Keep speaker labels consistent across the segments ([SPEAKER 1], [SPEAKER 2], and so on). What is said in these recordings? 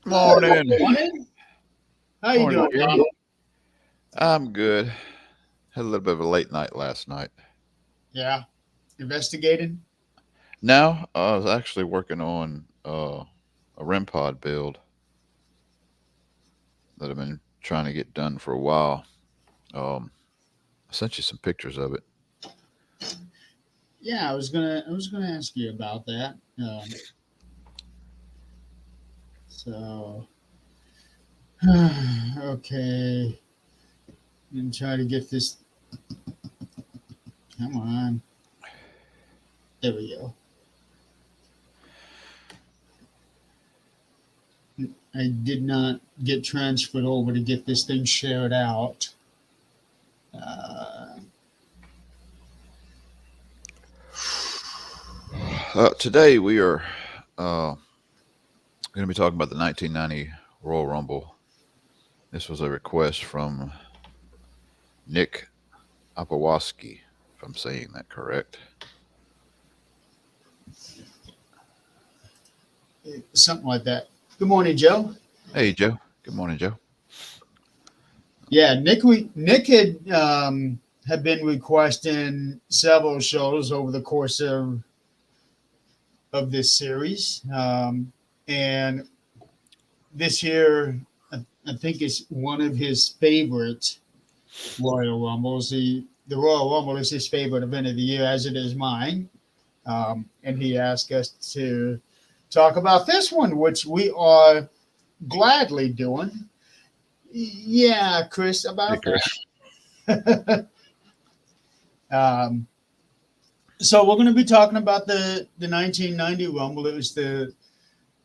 [SPEAKER 1] Morning.
[SPEAKER 2] Morning. How you
[SPEAKER 1] Morning,
[SPEAKER 2] doing,
[SPEAKER 1] Jerry.
[SPEAKER 2] Bob?
[SPEAKER 1] I'm good. Had a little bit of a late night last night.
[SPEAKER 2] Yeah, investigating.
[SPEAKER 1] Now, I was actually working on a REM pod build that I've been trying to get done for a while. Um, I sent you some pictures of it.
[SPEAKER 2] Yeah, I was gonna ask you about that. So, okay, and try to get this. Come on, there we go. I did not get transferred over to get this thing shared out. Uh,
[SPEAKER 1] Today, we are going to be talking about the 1990 Royal Rumble. This was a request from Nick Apawaski, if I'm saying that correct.
[SPEAKER 2] Something like that. Good morning, Joe.
[SPEAKER 1] Hey, Joe. Good morning, Joe.
[SPEAKER 2] Yeah, Nick had been requesting several shows over the course of this series. And this year, I think it's one of his favorite Royal Rumbles. The Royal Rumble is his favorite event of the year, as it is mine. And he asked us to talk about this one, which we are gladly doing. Yeah, Chris,
[SPEAKER 1] Hey,
[SPEAKER 2] about
[SPEAKER 1] Chris.
[SPEAKER 2] that. um, so we're going to be talking about the 1990 Rumble. It was the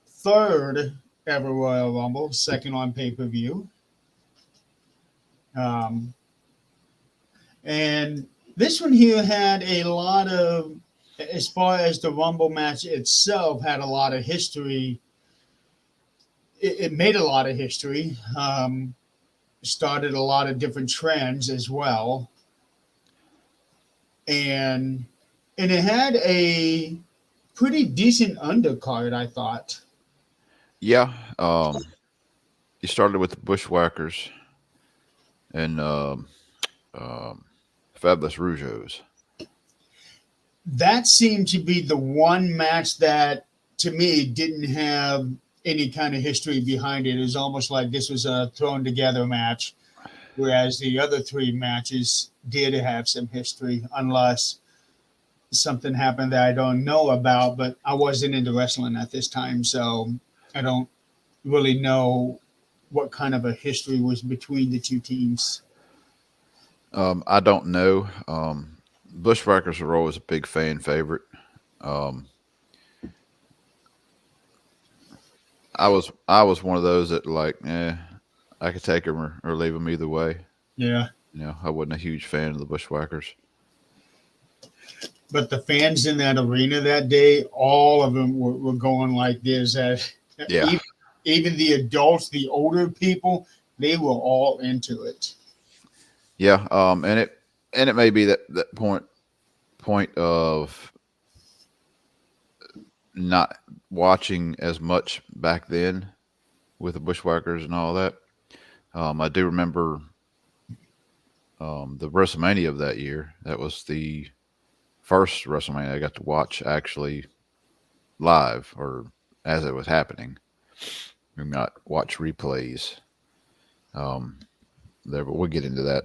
[SPEAKER 2] third ever Royal Rumble, second on pay per view. Um, and this one here had a lot of, as far as the Rumble match itself, had a lot of history. It made a lot of history, started a lot of different trends as well. And and it had a pretty decent undercard, I thought.
[SPEAKER 1] Yeah, you started with the Bushwhackers and um, Fabulous Rougeos.
[SPEAKER 2] That seemed to be the one match that, to me, didn't have any kind of history behind it. It was almost like this was a thrown together match, whereas the other three matches did have some history, unless something happened that I don't know about. But I wasn't into wrestling at this time, so I don't really know what kind of a history was between the two teams.
[SPEAKER 1] I don't know. Bushwhackers are always a big fan favorite. Um, I was one of those that like, I could take them or leave them either way.
[SPEAKER 2] Yeah.
[SPEAKER 1] I wasn't a huge fan of the Bushwhackers.
[SPEAKER 2] But the fans in that arena that day, all of them were going like this.
[SPEAKER 1] Yeah,
[SPEAKER 2] Even, even the adults, the older people, they were all into it.
[SPEAKER 1] yeah. And it may be that point of not watching as much back then with the Bushwhackers and all that. I do remember the WrestleMania of that year. That was the first WrestleMania I got to watch actually live or as it was happening. We not watch replays um, there, but we'll get into that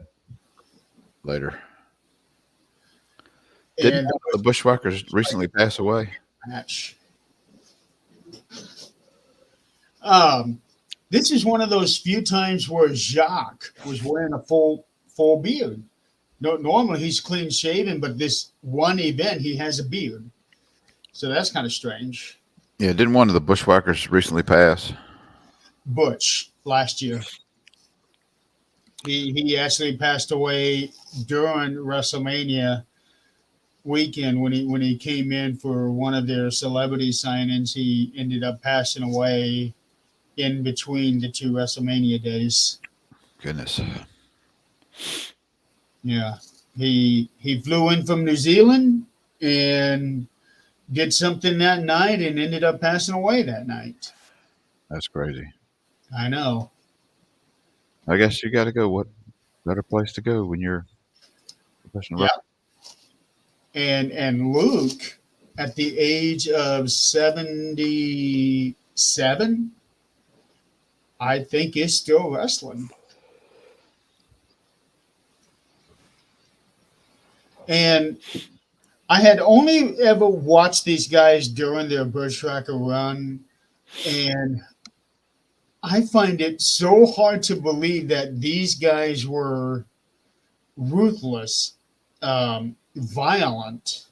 [SPEAKER 1] later. Didn't
[SPEAKER 2] And that
[SPEAKER 1] the
[SPEAKER 2] was
[SPEAKER 1] Bushwhackers recently pass away?
[SPEAKER 2] a match. Um, this is one of those few times where Jacques was wearing a full beard. No, normally he's clean shaven, but this one event he has a beard, so that's kind of strange.
[SPEAKER 1] Yeah, didn't one of the Bushwhackers recently pass?
[SPEAKER 2] Butch last year, he actually passed away during WrestleMania weekend when he came in for one of their celebrity signings. He ended up passing away in between the two WrestleMania days.
[SPEAKER 1] Goodness.
[SPEAKER 2] Yeah, he flew in from New Zealand and did something that night and ended up passing away that night.
[SPEAKER 1] That's crazy.
[SPEAKER 2] I know.
[SPEAKER 1] I guess you got to go. What better place to go when you're a professional
[SPEAKER 2] Yeah.
[SPEAKER 1] wrestler?
[SPEAKER 2] And Luke, at the age of 77, I think is still wrestling. And I had only ever watched these guys during their Bushwhacker run, and I find it so hard to believe that these guys were ruthless, violent.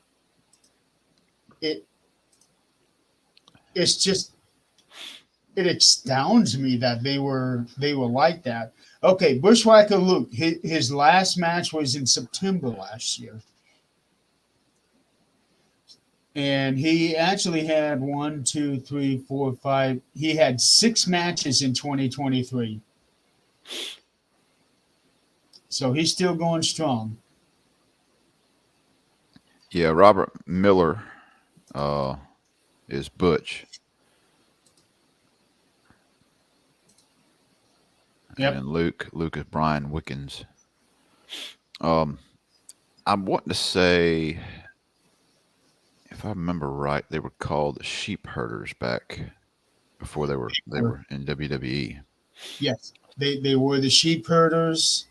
[SPEAKER 2] It it's just it astounds me that they were like that. Okay, Bushwhacker Luke. His last match was in September last year, and he actually had one, two, three, four, five. He had 6 matches in 2023, so he's still going strong.
[SPEAKER 1] Yeah, Robert Miller uh, is Butch, and
[SPEAKER 2] Yep.
[SPEAKER 1] then Luke is Brian Wickens. Um, I'm wanting to say, if I remember right, they were called the Sheep Herders back before they were in WWE.
[SPEAKER 2] Yes, they were the sheep herders,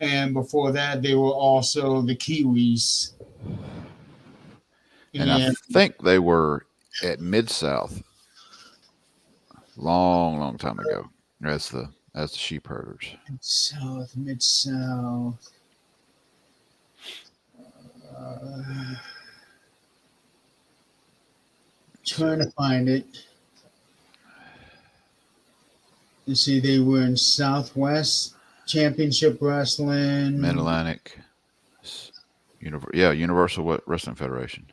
[SPEAKER 2] and before that, they were also the Kiwis.
[SPEAKER 1] And I
[SPEAKER 2] And
[SPEAKER 1] think they were at Mid South long time ago as the Sheep Herders.
[SPEAKER 2] South, Mid South. Trying to find it. You see, they were in Southwest Championship
[SPEAKER 1] Mid
[SPEAKER 2] Wrestling.
[SPEAKER 1] Atlantic, Universal Wrestling Federation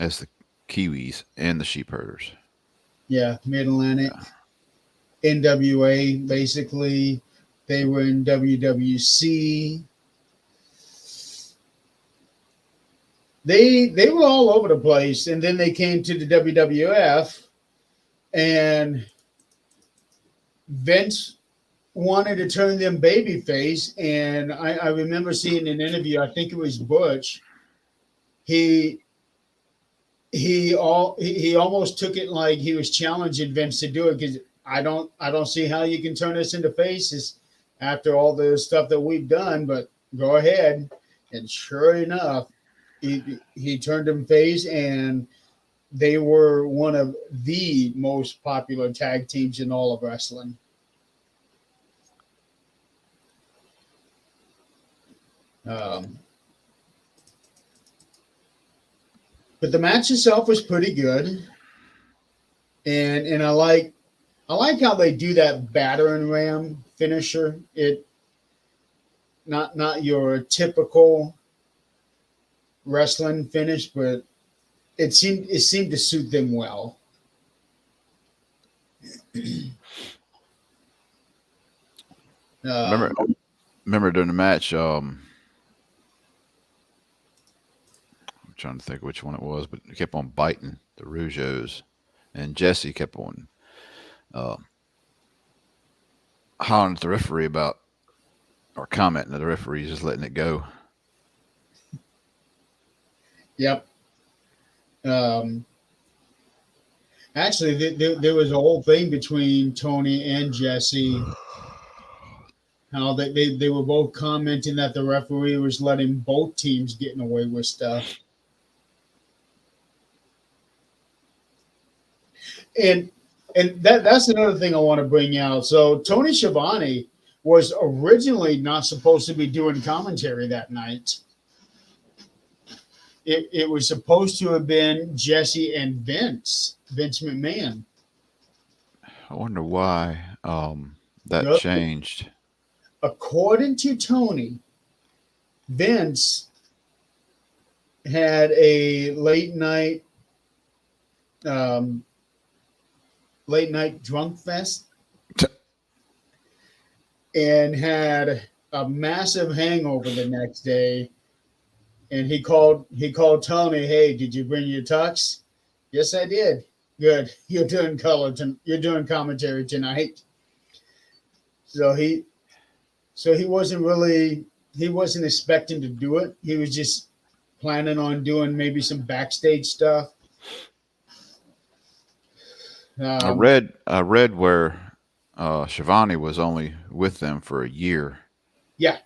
[SPEAKER 1] as the Kiwis and the Sheep Herders.
[SPEAKER 2] Yeah, Mid Atlantic.
[SPEAKER 1] Yeah,
[SPEAKER 2] NWA, basically. They were in WWC. They were all over the place, and then they came to the WWF, and Vince wanted to turn them babyface. And I remember seeing an interview. I think it was Butch. He he almost took it like he was challenging Vince to do it, because I don't see how you can turn us into faces after all the stuff that we've done. But go ahead. And sure enough, he turned them face, and they were one of the most popular tag teams in all of wrestling. Um, but the match itself was pretty good, and I like how they do that battering ram finisher. It not your typical wrestling finish, but it seemed to suit them well.
[SPEAKER 1] remember
[SPEAKER 2] Um,
[SPEAKER 1] remember during the match. I'm trying to think which one it was, but it kept on biting the Rougeos, and Jesse kept on uh, hollering at the referee about, or commenting that the referee just letting it go.
[SPEAKER 2] yep. Um, Actually, there was a whole thing between Tony and Jesse. How they were both commenting that the referee was letting both teams getting away with stuff. And that's another thing I want to bring out. So Tony Schiavone was originally not supposed to be doing commentary that night. It was supposed to have been Jesse and Vince McMahon.
[SPEAKER 1] I wonder why that
[SPEAKER 2] Well,
[SPEAKER 1] changed.
[SPEAKER 2] according to Tony, Vince had a um, late night drunk fest, and had a massive hangover the next day. And he called Tony. Hey, did you bring your tux? Yes, I did. Good. You're doing commentary tonight. So he wasn't expecting to do it. He was just planning on doing maybe some backstage stuff. Um,
[SPEAKER 1] I read where Shivani was only with them for a year.
[SPEAKER 2] yeah,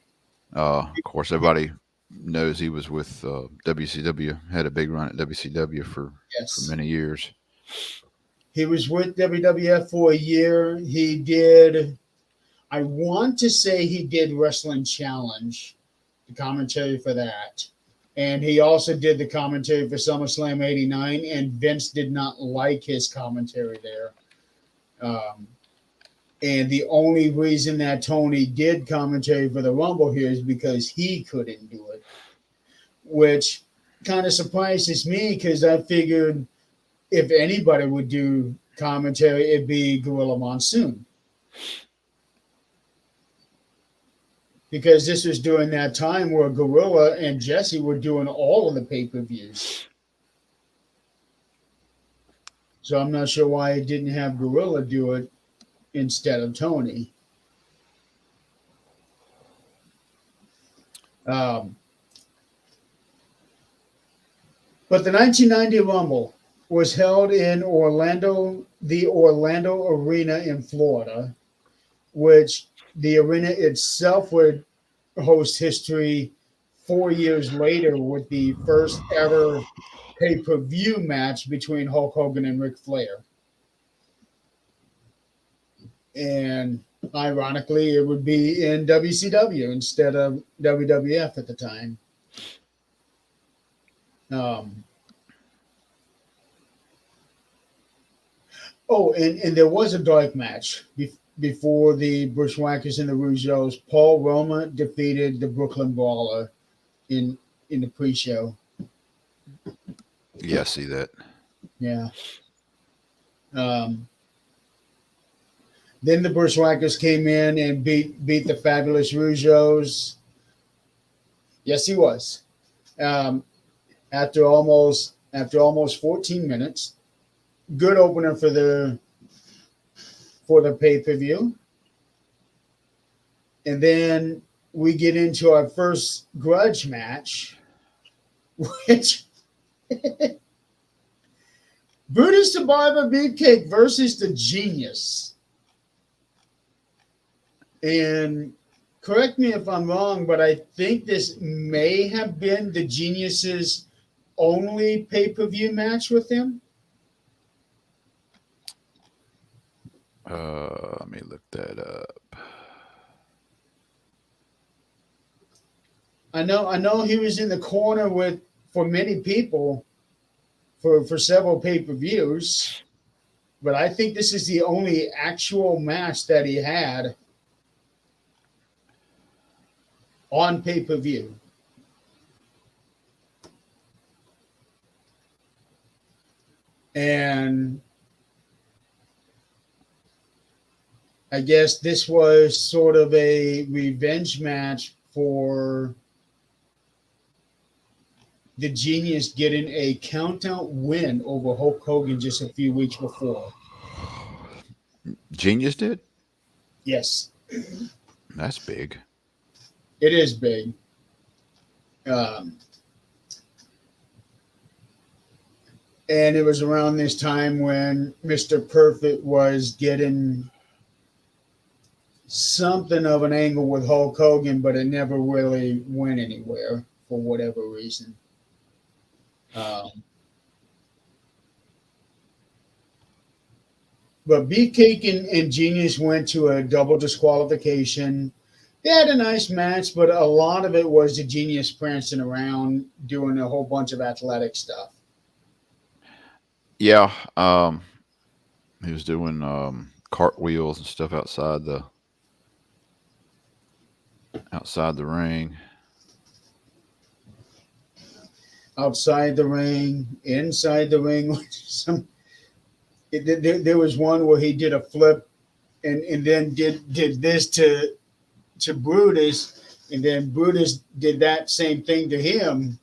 [SPEAKER 1] Of course, everybody knows he was with WCW. Had a big run at WCW for
[SPEAKER 2] yes.
[SPEAKER 1] many years.
[SPEAKER 2] He was with WWF for a year. He did, I want to say he did Wrestling Challenge, the commentary for that. And he also did the commentary for SummerSlam 89, and Vince did not like his commentary there. Um, and the only reason that Tony did commentary for the Rumble here is because he couldn't do it, which kind of surprises me because I figured if anybody would do commentary, it'd be Gorilla Monsoon. Because this was during that time where Gorilla and Jesse were doing all of the pay-per-views. So I'm not sure why it didn't have Gorilla do it instead of Tony. Um, but the 1990 Rumble was held in the Orlando Arena in Florida, which the arena itself would host history 4 years later with the first ever pay-per-view match between Hulk Hogan and Ric Flair. And ironically, it would be in WCW instead of WWF at the time. Um, and there was a dark match before the Bushwhackers and the Rougeaus. Paul Roma defeated the Brooklyn Brawler in the pre-show.
[SPEAKER 1] Yeah, I see that.
[SPEAKER 2] Yeah. Um, then the Bushwhackers came in and beat the Fabulous Rougeaus. Yes, he was. Um, after almost 14 minutes, good opener for the pay-per-view. And then we get into our first grudge match, which Brutus the Barber Beefcake versus the Genius. And correct me if I'm wrong, but I think this may have been the Genius's only pay-per-view match with him.
[SPEAKER 1] Let me look that up.
[SPEAKER 2] I know he was in the corner with for many people for several pay-per-views, but I think this is the only actual match that he had on pay-per-view. And I guess this was sort of a revenge match for the Genius getting a count-out win over Hulk Hogan just a few weeks before.
[SPEAKER 1] Genius did?
[SPEAKER 2] Yes,
[SPEAKER 1] That's big.
[SPEAKER 2] it is big. Um, and it was around this time when Mr. Perfect was getting something of an angle with Hulk Hogan, but it never really went anywhere for whatever reason. But Beefcake and Genius went to a double disqualification. They had a nice match, but a lot of it was the Genius prancing around doing a whole bunch of athletic stuff.
[SPEAKER 1] Yeah, he was doing cartwheels and stuff outside the ring.
[SPEAKER 2] Outside the ring, inside the ring. There was one where he did a flip and then did this to Brutus, and then Brutus did that same thing to him,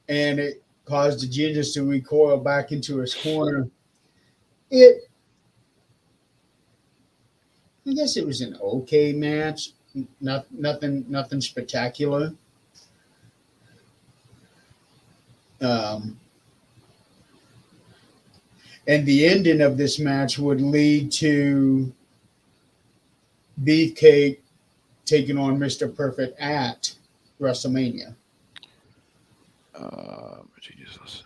[SPEAKER 2] and it caused the Genius to recoil back into his corner. It I guess it was an okay match. Nothing spectacular. Um, and the ending of this match would lead to Beefcake taking on Mr. Perfect at WrestleMania.
[SPEAKER 1] Jesus.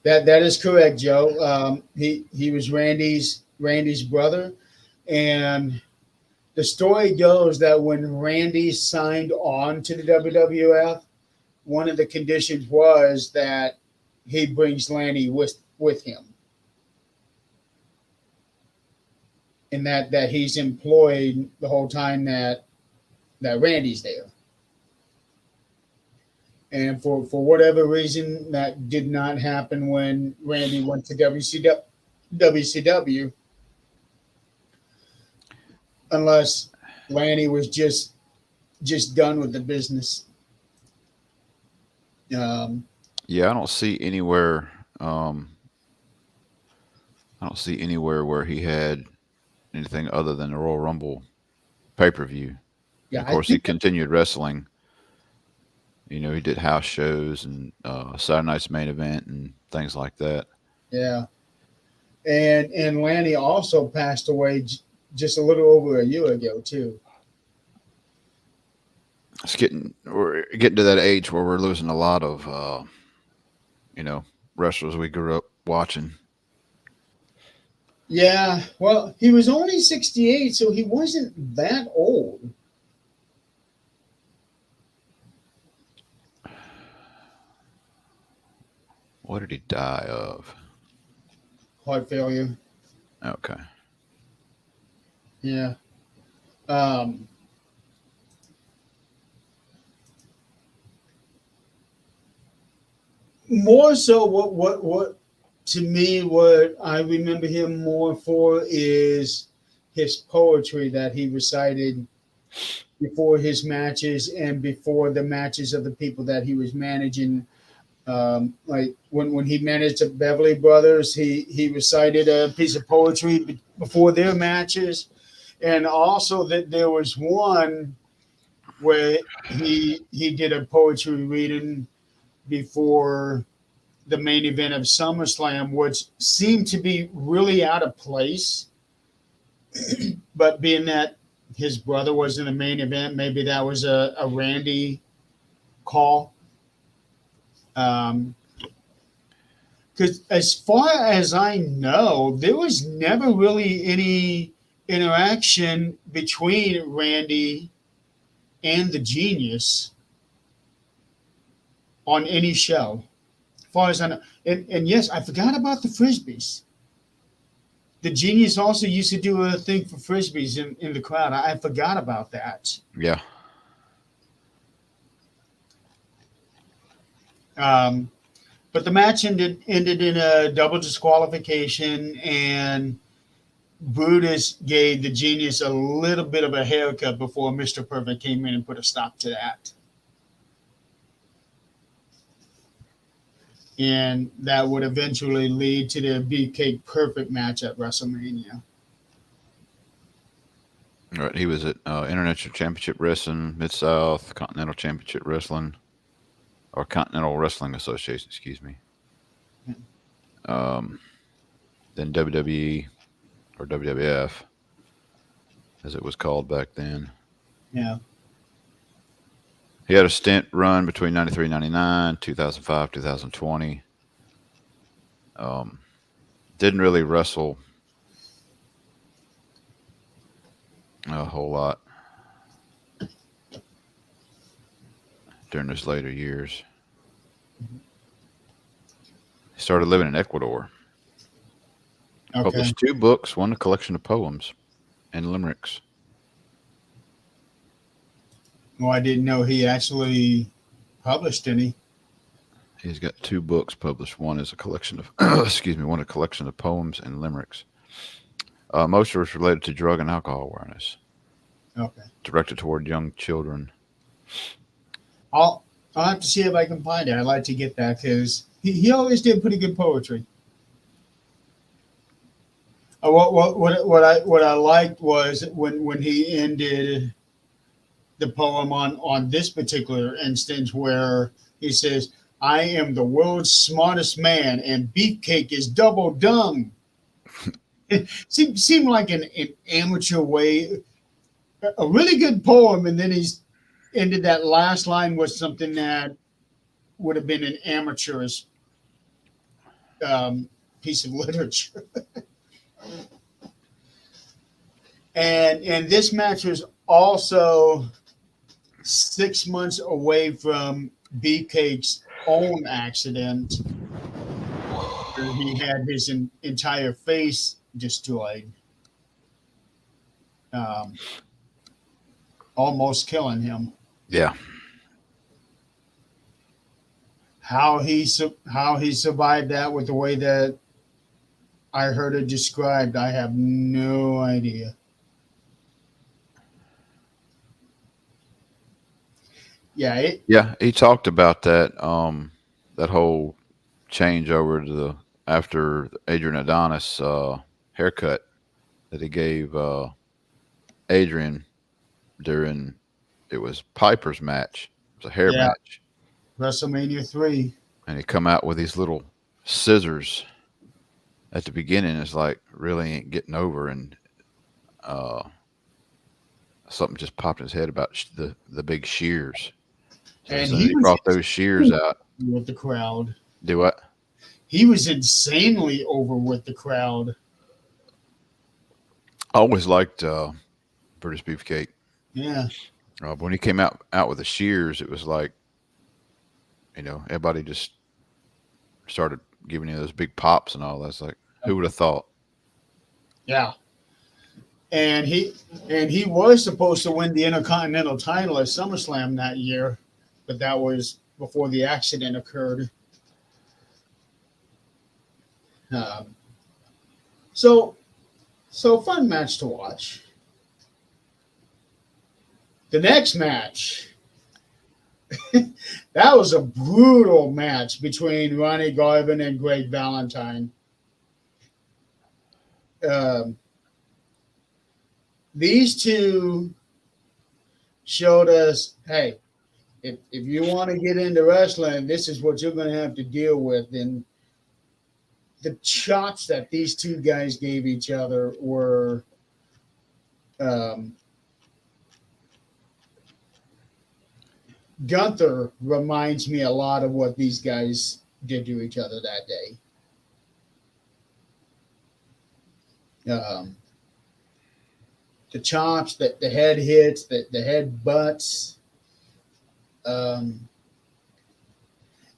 [SPEAKER 2] That is correct, Joe. He was Randy's brother, and the story goes that when Randy signed on to the WWF, one of the conditions was that he brings Lanny with him, and that he's employed the whole time that Randy's there. And for whatever reason, that did not happen when Randy went to WCW, unless Lanny was just done with the business. Um,
[SPEAKER 1] Yeah, I don't see anywhere. I don't see anywhere where he had anything other than the Royal Rumble pay-per-view. And
[SPEAKER 2] yeah,
[SPEAKER 1] of
[SPEAKER 2] I
[SPEAKER 1] course, he
[SPEAKER 2] think
[SPEAKER 1] continued wrestling. You know, he did house shows and Saturday Night's Main Event and things like that.
[SPEAKER 2] yeah, and Lanny also passed away just a little over a year ago too.
[SPEAKER 1] We're getting to that age where we're losing a lot of, you know, wrestlers we grew up watching.
[SPEAKER 2] Yeah, well, he was only 68, so he wasn't that old.
[SPEAKER 1] What did he die of?
[SPEAKER 2] Heart failure.
[SPEAKER 1] Okay.
[SPEAKER 2] Yeah. Um, More so, what to me, what I remember him more for is his poetry that he recited before his matches and before the matches of the people that he was managing. Like when he managed the Beverly Brothers, he recited a piece of poetry before their matches, and also that there was one where he did a poetry reading before the main event of SummerSlam, which seemed to be really out of place. But being that his brother was in the main event, maybe that was a Randy call. Because as far as I know, there was never really any interaction between Randy and the Genius on any show. As far as I know, and yes, I forgot about the frisbees. The Genius also used to do a thing for frisbees in the crowd. I forgot about that.
[SPEAKER 1] Yeah.
[SPEAKER 2] Um, but the match ended in a double disqualification, and Brutus gave the Genius a little bit of a haircut before Mr. Perfect came in and put a stop to that. And that would eventually lead to the Beefcake Perfect match at WrestleMania.
[SPEAKER 1] Right. He was at International Championship Wrestling, Mid South, Continental Championship Wrestling, or Continental Wrestling Association, excuse me. Um, then WWE or WWF, as it was called back then.
[SPEAKER 2] Yeah.
[SPEAKER 1] He had a stint run between 93 and 99, 2005, 2020. Didn't really wrestle a whole lot during his later years. He started living in Ecuador.
[SPEAKER 2] Okay.
[SPEAKER 1] Published 2 books, one a collection of poems and limericks.
[SPEAKER 2] Well, I didn't know he actually published any.
[SPEAKER 1] He's got 2 books published. One is a collection of, excuse me, one a collection of poems and limericks. Most of it's related to drug and alcohol awareness,
[SPEAKER 2] Okay.
[SPEAKER 1] directed toward young children.
[SPEAKER 2] I'll I'll have to see if I can find it. I'd like to get that because he always did pretty good poetry. What I liked was when he ended the poem on this particular instance where he says, "I am the world's smartest man, and beefcake is double dung." Seemed like an amateur way, a really good poem, and then he's ended that last line with something that would have been an amateurish um, piece of literature. And this match was also 6 months away from Beefcake's own accident, where he had his entire face destroyed, um, almost killing him.
[SPEAKER 1] Yeah.
[SPEAKER 2] How he survived that with the way that I heard it described, I have no idea. Yeah,
[SPEAKER 1] Yeah. He talked about that, that whole change over to the after Adrian Adonis haircut that he gave Adrian during it was Piper's match. It was a hair
[SPEAKER 2] yeah,
[SPEAKER 1] match.
[SPEAKER 2] WrestleMania 3.
[SPEAKER 1] And he come out with these little scissors at the beginning. It's like really ain't getting over, and uh, something just popped in his head about the big shears. So as
[SPEAKER 2] And
[SPEAKER 1] soon as
[SPEAKER 2] he
[SPEAKER 1] he
[SPEAKER 2] was
[SPEAKER 1] brought those shears out,
[SPEAKER 2] with the crowd.
[SPEAKER 1] do what?
[SPEAKER 2] He was insanely over with the crowd.
[SPEAKER 1] I always liked British Beefcake.
[SPEAKER 2] Yeah.
[SPEAKER 1] But when he came out with the shears, it was like everybody just started giving you those big pops and all. That's like who would have thought?
[SPEAKER 2] Yeah. And he was supposed to win the Intercontinental title at SummerSlam that year, but that was before the accident occurred. Um, so fun match to watch. The next match, that was a brutal match between Ronnie Garvin and Greg Valentine. Um, these two showed us, hey, if you want to get into wrestling, this is what you're going to have to deal with. And the chops that these two guys gave each other were um, Gunther reminds me a lot of what these guys did to each other that day. The chops, the head hits, the head butts, um,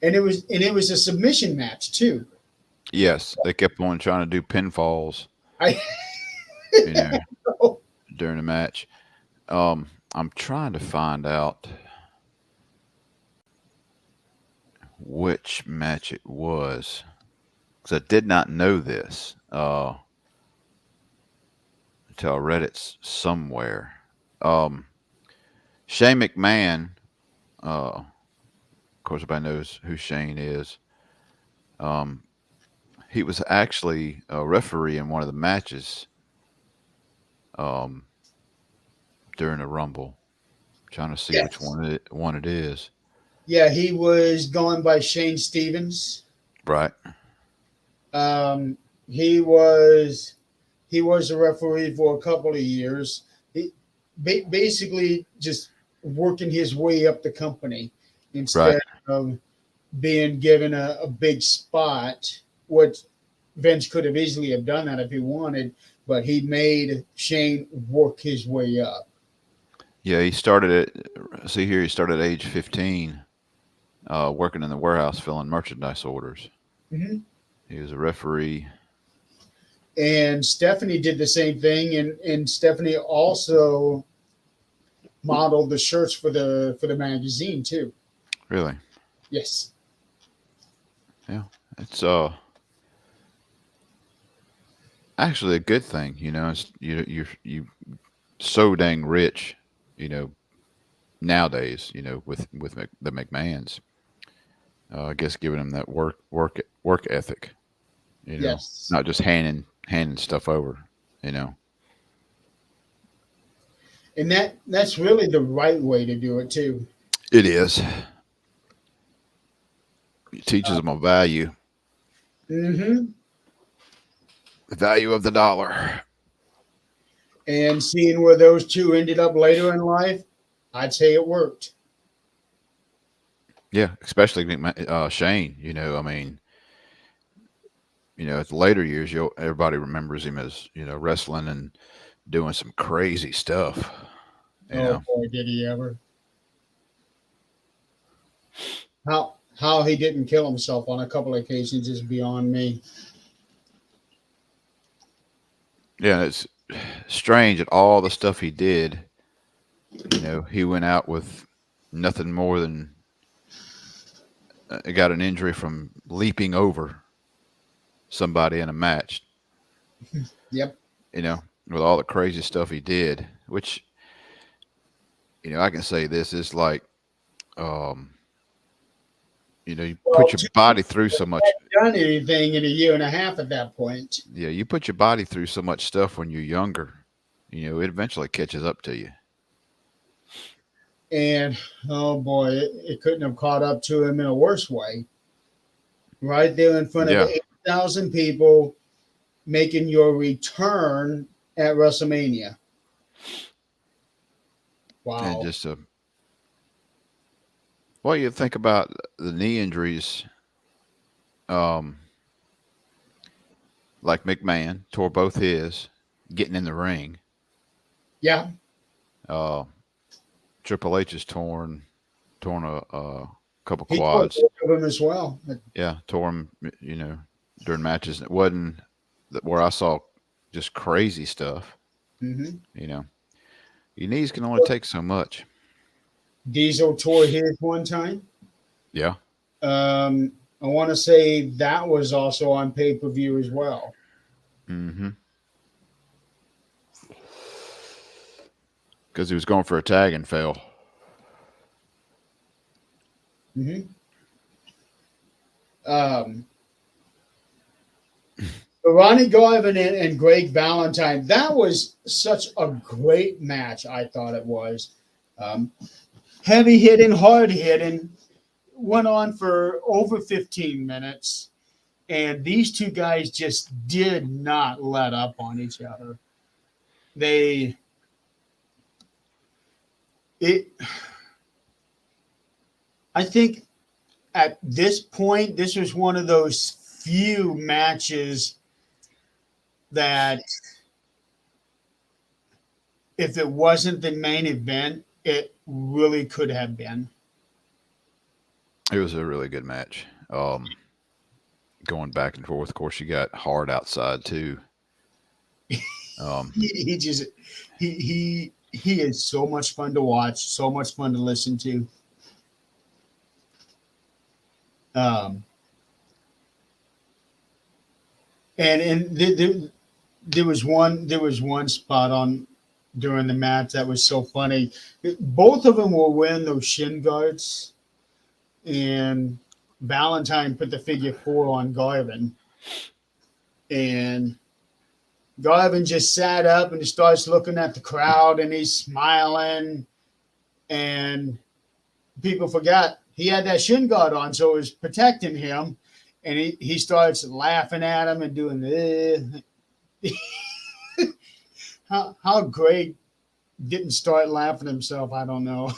[SPEAKER 2] and it was a submission match too.
[SPEAKER 1] Yes, they kept on trying to do pinfalls,
[SPEAKER 2] I
[SPEAKER 1] you know, during the match. I'm trying to find out which match it was because I did not know this until I read it somewhere. Um, Shane McMahon, of course, everybody knows who Shane is. Um, he was actually a referee in one of the matches um, during the Rumble. Trying to see which
[SPEAKER 2] yes,
[SPEAKER 1] one it is.
[SPEAKER 2] yeah, he was going by Shane Stevens.
[SPEAKER 1] Right,
[SPEAKER 2] Um, he was he was a referee for a couple of years. He basically just working his way up the company
[SPEAKER 1] right.
[SPEAKER 2] instead of being given a big spot. What Vince could have easily have done that if he wanted, but he made Shane work his way up.
[SPEAKER 1] Yeah, he started at see here. He started at age 15, working in the warehouse filling merchandise orders.
[SPEAKER 2] Mhm.
[SPEAKER 1] He was a referee.
[SPEAKER 2] And Stephanie did the same thing, and Stephanie also modeled the shirts for the magazine too.
[SPEAKER 1] Really,
[SPEAKER 2] Yes.
[SPEAKER 1] yeah. It's actually a good thing. It's you so dang rich. You know, nowadays. With the McMahons, I guess giving them that work ethic.
[SPEAKER 2] Yes.
[SPEAKER 1] Not just handing stuff over. You know,
[SPEAKER 2] And that's really the right way to do it too.
[SPEAKER 1] it is. It teaches them a value,
[SPEAKER 2] Hmm.
[SPEAKER 1] the value of the dollar.
[SPEAKER 2] And seeing where those two ended up later in life, I'd say it worked.
[SPEAKER 1] Yeah, especially Shane. I mean, at the later years, everybody remembers him as wrestling and doing some crazy stuff. You
[SPEAKER 2] Oh
[SPEAKER 1] know,
[SPEAKER 2] boy, did he ever. How he didn't kill himself on a couple of occasions is beyond me.
[SPEAKER 1] yeah, it's strange at all the stuff he did. He went out with nothing more than got an injury from leaping over somebody in a match.
[SPEAKER 2] Yep.
[SPEAKER 1] With all the crazy stuff he did, which I can say this is like, um, you
[SPEAKER 2] Well,
[SPEAKER 1] put your body through so much.
[SPEAKER 2] done anything in a year and a half at that point.
[SPEAKER 1] Yeah, you put your body through so much stuff when you're younger. It eventually catches up to you.
[SPEAKER 2] And oh boy, it couldn't have caught up to him in a worse way. Right there in front of
[SPEAKER 1] Yeah,
[SPEAKER 2] 8,000 people making your return at WrestleMania.
[SPEAKER 1] and
[SPEAKER 2] Wow.
[SPEAKER 1] just well, you think about the knee injuries. Um, like McMahon tore both his getting in the ring.
[SPEAKER 2] Yeah.
[SPEAKER 1] Uh, Triple H is torn a couple
[SPEAKER 2] He tore
[SPEAKER 1] quads.
[SPEAKER 2] both of them as well.
[SPEAKER 1] Yeah, tore him. During matches. It wasn't where I saw just crazy stuff.
[SPEAKER 2] Hmm.
[SPEAKER 1] You know, your knees can only take so much.
[SPEAKER 2] Diesel tore his one time.
[SPEAKER 1] Yeah,
[SPEAKER 2] I want to say that was also on pay per view as well.
[SPEAKER 1] mm-hmm. Because he was going for a tag and fell.
[SPEAKER 2] Hmm. Um, Ronnie Garvin and Greg Valentine. That was such a great match. I thought it was. Um, Heavy hitting, hard hitting. Went on for over 15 minutes, and these two guys just did not let up on each other. They it. I think at this point, this was one of those few matches that if it wasn't the main event, it really could have been.
[SPEAKER 1] It was a really good match. Going back and forth. Of course, you got Hard outside too. Um,
[SPEAKER 2] He just he is so much fun to watch, so much fun to listen to. Um, and there was one spot on during the match that was so funny. Both of them were wearing those shin guards, and Valentine put the figure four on Garvin, and Garvin just sat up and he starts looking at the crowd and he's smiling, and people forgot he had that shin guard on, so it was protecting him. And he starts laughing at him and doing this. How Greg didn't start laughing himself, I don't know,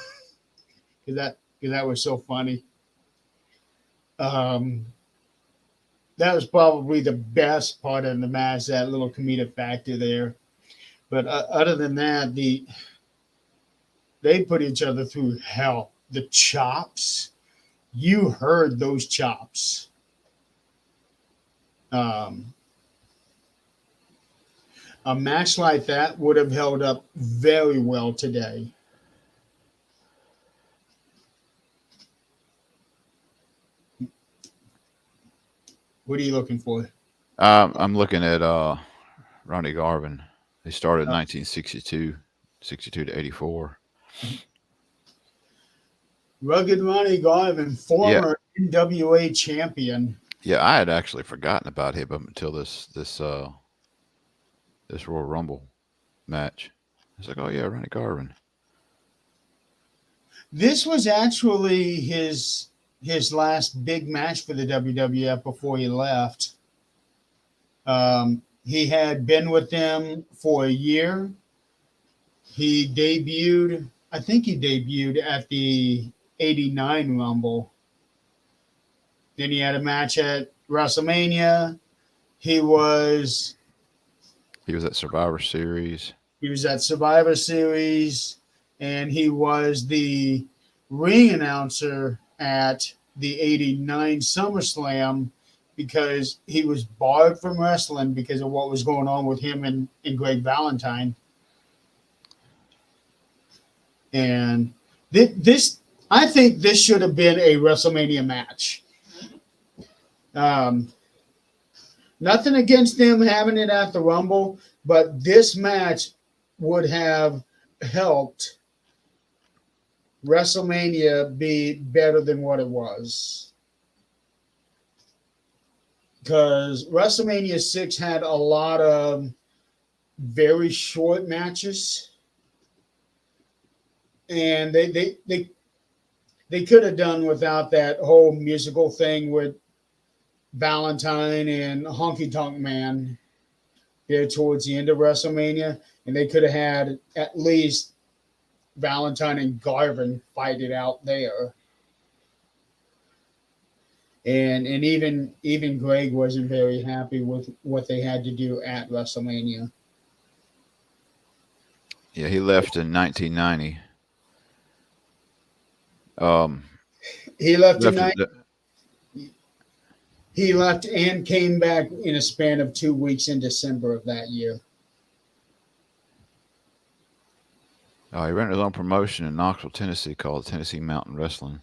[SPEAKER 2] because that was so funny. Um, that was probably the best part of the match, that little comedic factor there. But other than that, they put each other through hell. The chops, you heard those chops. Um, a match like that would have held up very well today. What are you looking for?
[SPEAKER 1] I'm looking at Ronnie Garvin. He started in 1962, 62 to 84.
[SPEAKER 2] Rugged Ronnie Garvin,
[SPEAKER 1] Yeah,
[SPEAKER 2] former NWA champion.
[SPEAKER 1] yeah. I had actually forgotten about him up until this Royal Rumble match. I was like, oh yeah, Ronnie Garvin.
[SPEAKER 2] This was actually his last big match for the WWF before he left. He had been with them for a year. He debuted, I think he debuted at the '89 Rumble. Then he had a match at WrestleMania. He was
[SPEAKER 1] He was at Survivor Series.
[SPEAKER 2] he was at Survivor Series, and he was the ring announcer at the '89 SummerSlam because he was barred from wrestling because of what was going on with him and Greg Valentine. And this, I think this should have been a WrestleMania match. Um, Nothing against them having it at the Rumble, but this match would have helped WrestleMania be better than what it was. Because WrestleMania 6 had a lot of very short matches. And they could have done without that whole musical thing with Valentine and Honky Tonk Man there towards the end of WrestleMania. And they could have had at least Valentine and Garvin fight it out there. And even Greg wasn't very happy with what they had to do at WrestleMania.
[SPEAKER 1] Yeah, he left in 1990. Um,
[SPEAKER 2] He left
[SPEAKER 1] left.
[SPEAKER 2] tonight. He left and came back in a span of 2 weeks in December of that year.
[SPEAKER 1] He ran his own promotion in Knoxville, Tennessee, called Tennessee Mountain Wrestling.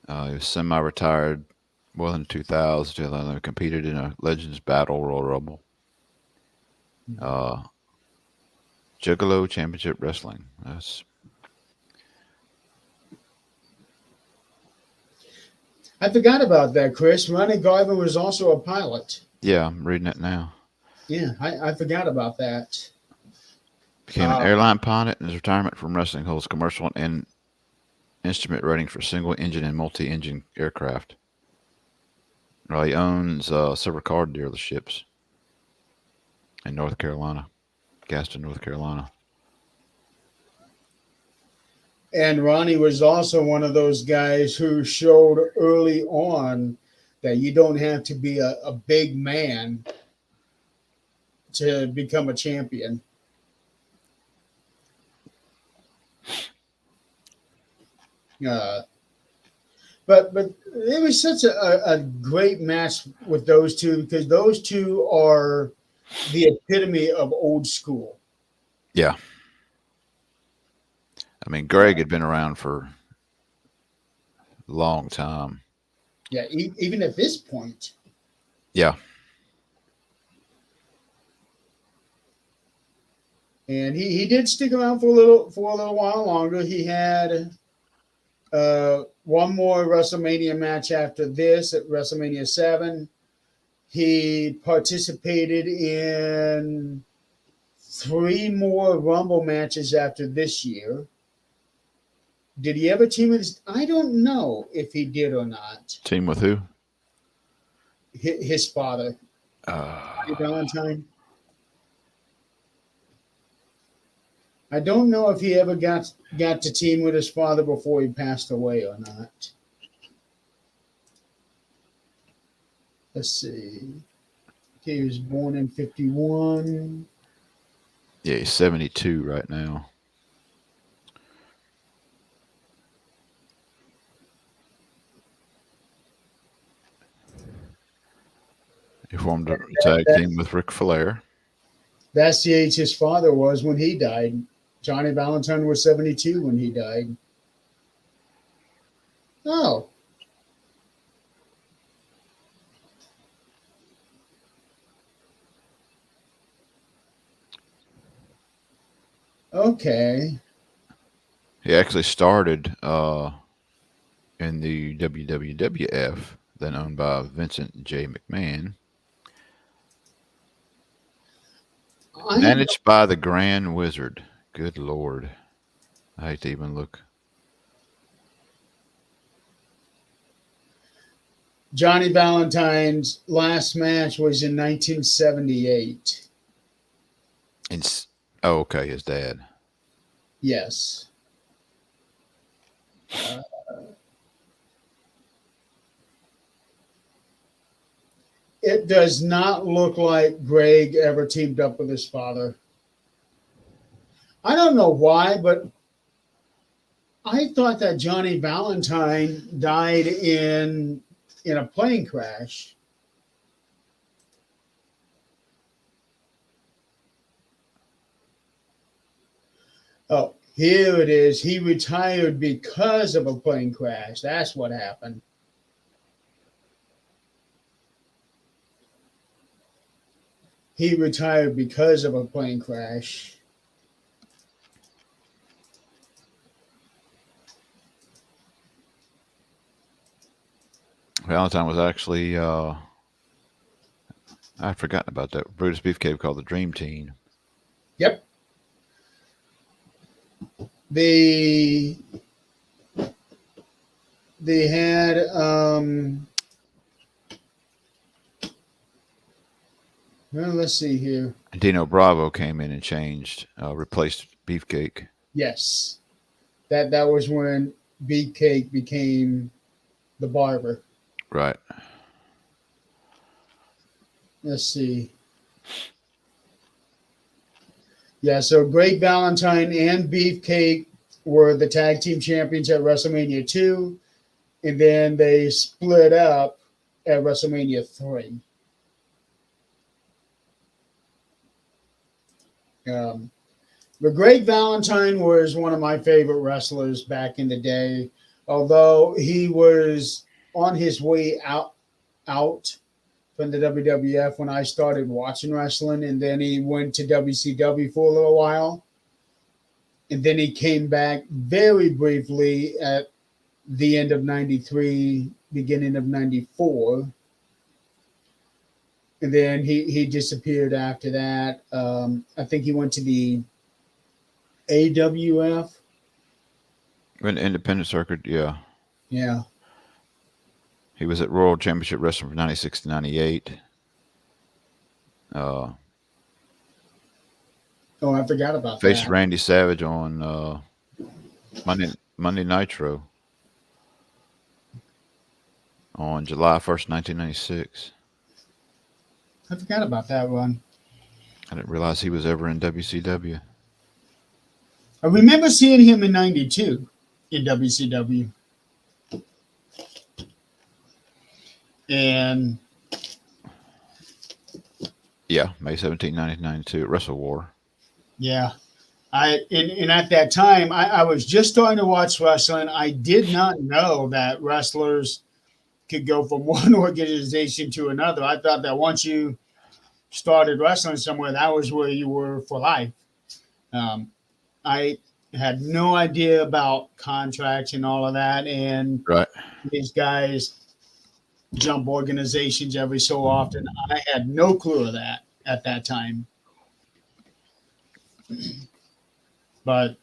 [SPEAKER 1] He was semi-retired. Well, in 2000, he competed in a Legends Battle Royal Rumble. Juggalo Championship Wrestling.
[SPEAKER 2] I forgot about that, Chris. Ronnie Garvin was also a pilot.
[SPEAKER 1] Yeah, I'm reading it now.
[SPEAKER 2] Yeah, I forgot about that.
[SPEAKER 1] Became an airline pilot in his retirement from wrestling. Holds commercial and instrument ratings for single-engine and multi-engine aircraft. He owns several car dealerships in North Carolina, Gaston, North Carolina.
[SPEAKER 2] And Ronnie was also one of those guys who showed early on that you don't have to be a big man to become a champion. Uh, but it was such a great match with those two because those two are the epitome of old school.
[SPEAKER 1] Yeah. I mean, Greg had been around for a long time.
[SPEAKER 2] Yeah, even at this point.
[SPEAKER 1] Yeah.
[SPEAKER 2] And he did stick around for a little while longer. He had one more WrestleMania match after this at WrestleMania 7. He participated in 3 more Rumble matches after this year. Did he ever team with his? I don't know if he did or not.
[SPEAKER 1] Team with who?
[SPEAKER 2] His father, Valentine. I don't know if he ever got to team with his father before he passed away or not. Let's see. Okay, he was born in 51.
[SPEAKER 1] Yeah, he's 72 right now. He formed a tag team with Ric Flair.
[SPEAKER 2] That's the age his father was when he died. Johnny Valentine was 72 when he died. Oh. Okay.
[SPEAKER 1] He actually started in the WWF, then owned by Vincent J. McMahon,
[SPEAKER 2] I
[SPEAKER 1] managed by the Grand Wizard. Good Lord. I hate to even look.
[SPEAKER 2] Johnny Valentine's last match was in 1978.
[SPEAKER 1] Oh, okay, his dad.
[SPEAKER 2] Yes. Uh, it does not look like Greg ever teamed up with his father. I don't know why, but I thought that Johnny Valentine died in a plane crash. Oh, here it is. He retired because of a plane crash. That's what happened. He retired because of a plane crash.
[SPEAKER 1] Valentine was actually, I'd forgotten about that. Brutus Beefcake called the Dream Team.
[SPEAKER 2] Yep. They had well, let's see here.
[SPEAKER 1] Dino Bravo came in and replaced Beefcake.
[SPEAKER 2] Yes. That was when Beefcake became the barber.
[SPEAKER 1] Right.
[SPEAKER 2] Let's see. Yeah, so Greg Valentine and Beefcake were the tag team champions at WrestleMania 2, and then they split up at WrestleMania 3. But Greg Valentine was one of my favorite wrestlers back in the day, although he was on his way out from the WWF when I started watching wrestling, and then he went to WCW for a little while. And then he came back very briefly at the end of 93, beginning of 94. And then he disappeared after that. I think he went to the AWF.
[SPEAKER 1] In the independent circuit, yeah.
[SPEAKER 2] Yeah.
[SPEAKER 1] He was at Royal Championship Wrestling from 96 to 98.
[SPEAKER 2] Oh, I forgot about
[SPEAKER 1] Faced
[SPEAKER 2] that.
[SPEAKER 1] Randy Savage on Monday Nitro on July 1st, 1996.
[SPEAKER 2] I forgot about that one.
[SPEAKER 1] I didn't realize he was ever in WCW.
[SPEAKER 2] I remember seeing him in 92 in WCW. And
[SPEAKER 1] Yeah, May 17, 1992 at Wrestle War.
[SPEAKER 2] yeah, and at that time, I was just starting to watch wrestling. I did not know that wrestlers could go from one organization to another. I thought that once you started wrestling somewhere, that was where you were for life. I had no idea about contracts and all of that, and
[SPEAKER 1] Right.
[SPEAKER 2] these guys jump organizations every so often. I had no clue of that at that time. But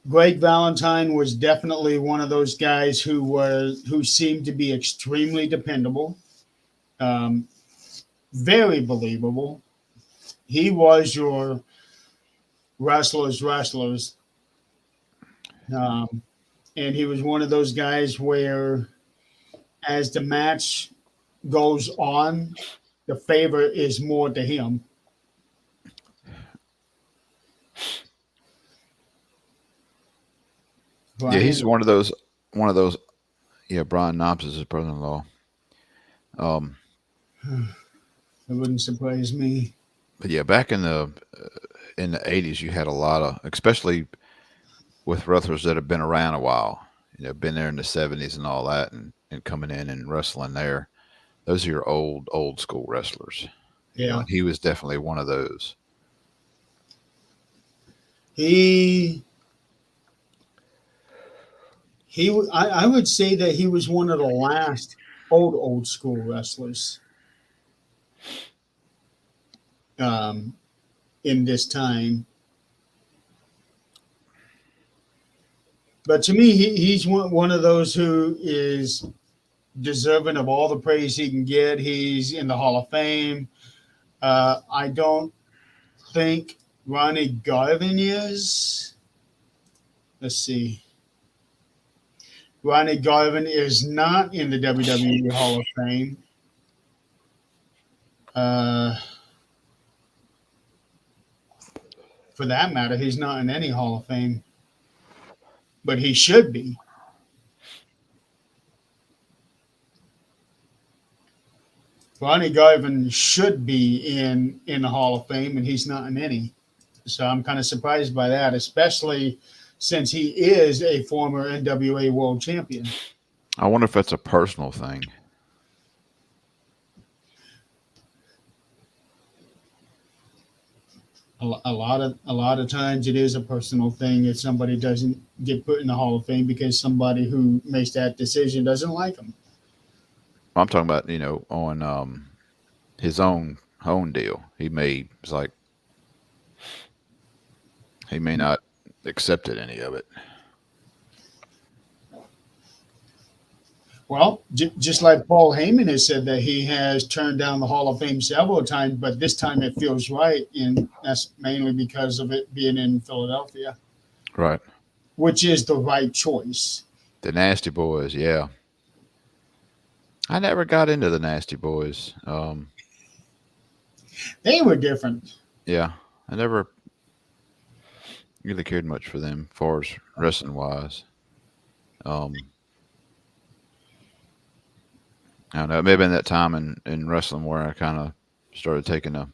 [SPEAKER 2] Greg Valentine was definitely one of those guys who seemed to be extremely dependable, um, very believable. He was your wrestlers, and he was one of those guys where, as the match goes on, the favor is more to him.
[SPEAKER 1] Yeah,
[SPEAKER 2] Brian,
[SPEAKER 1] he's one of those. Yeah, Brian Knobs is his brother-in-law. Um,
[SPEAKER 2] it wouldn't surprise me.
[SPEAKER 1] but yeah, back in the 80s, you had a lot of, especially with wrestlers that have been around a while. Been there in the 70s and all that, and coming in and wrestling there. Those are your old school wrestlers.
[SPEAKER 2] Yeah,
[SPEAKER 1] And he was definitely one of those.
[SPEAKER 2] he I would say that he was one of the last old school wrestlers um, in this time. But to me, he's one of those who is deserving of all the praise he can get. He's in the Hall of Fame. I don't think Ronnie Garvin is. Let's see. Ronnie Garvin is not in the WWE Hall of Fame. Uh, for that matter, he's not in any Hall of Fame, but he should be. Ronnie Garvin should be in the Hall of Fame, and he's not in any. So I'm kind of surprised by that, especially since he is a former NWA World Champion.
[SPEAKER 1] I wonder if that's a personal thing.
[SPEAKER 2] A lot of times it is a personal thing if somebody doesn't get put in the Hall of Fame because somebody who makes that decision doesn't like them.
[SPEAKER 1] I'm talking about, on his own deal. It's like he may not accepted any of it.
[SPEAKER 2] Well, just like Paul Heyman has said that he has turned down the Hall of Fame several times, but this time it feels right, and that's mainly because of it being in Philadelphia,
[SPEAKER 1] Right.
[SPEAKER 2] which is the right choice.
[SPEAKER 1] The Nasty Boys, yeah. I never got into the Nasty Boys.
[SPEAKER 2] They were different.
[SPEAKER 1] Yeah, I never really cared much for them, as far as wrestling wise. Um, I don't know. Maybe in that time in wrestling where I kind of started taking a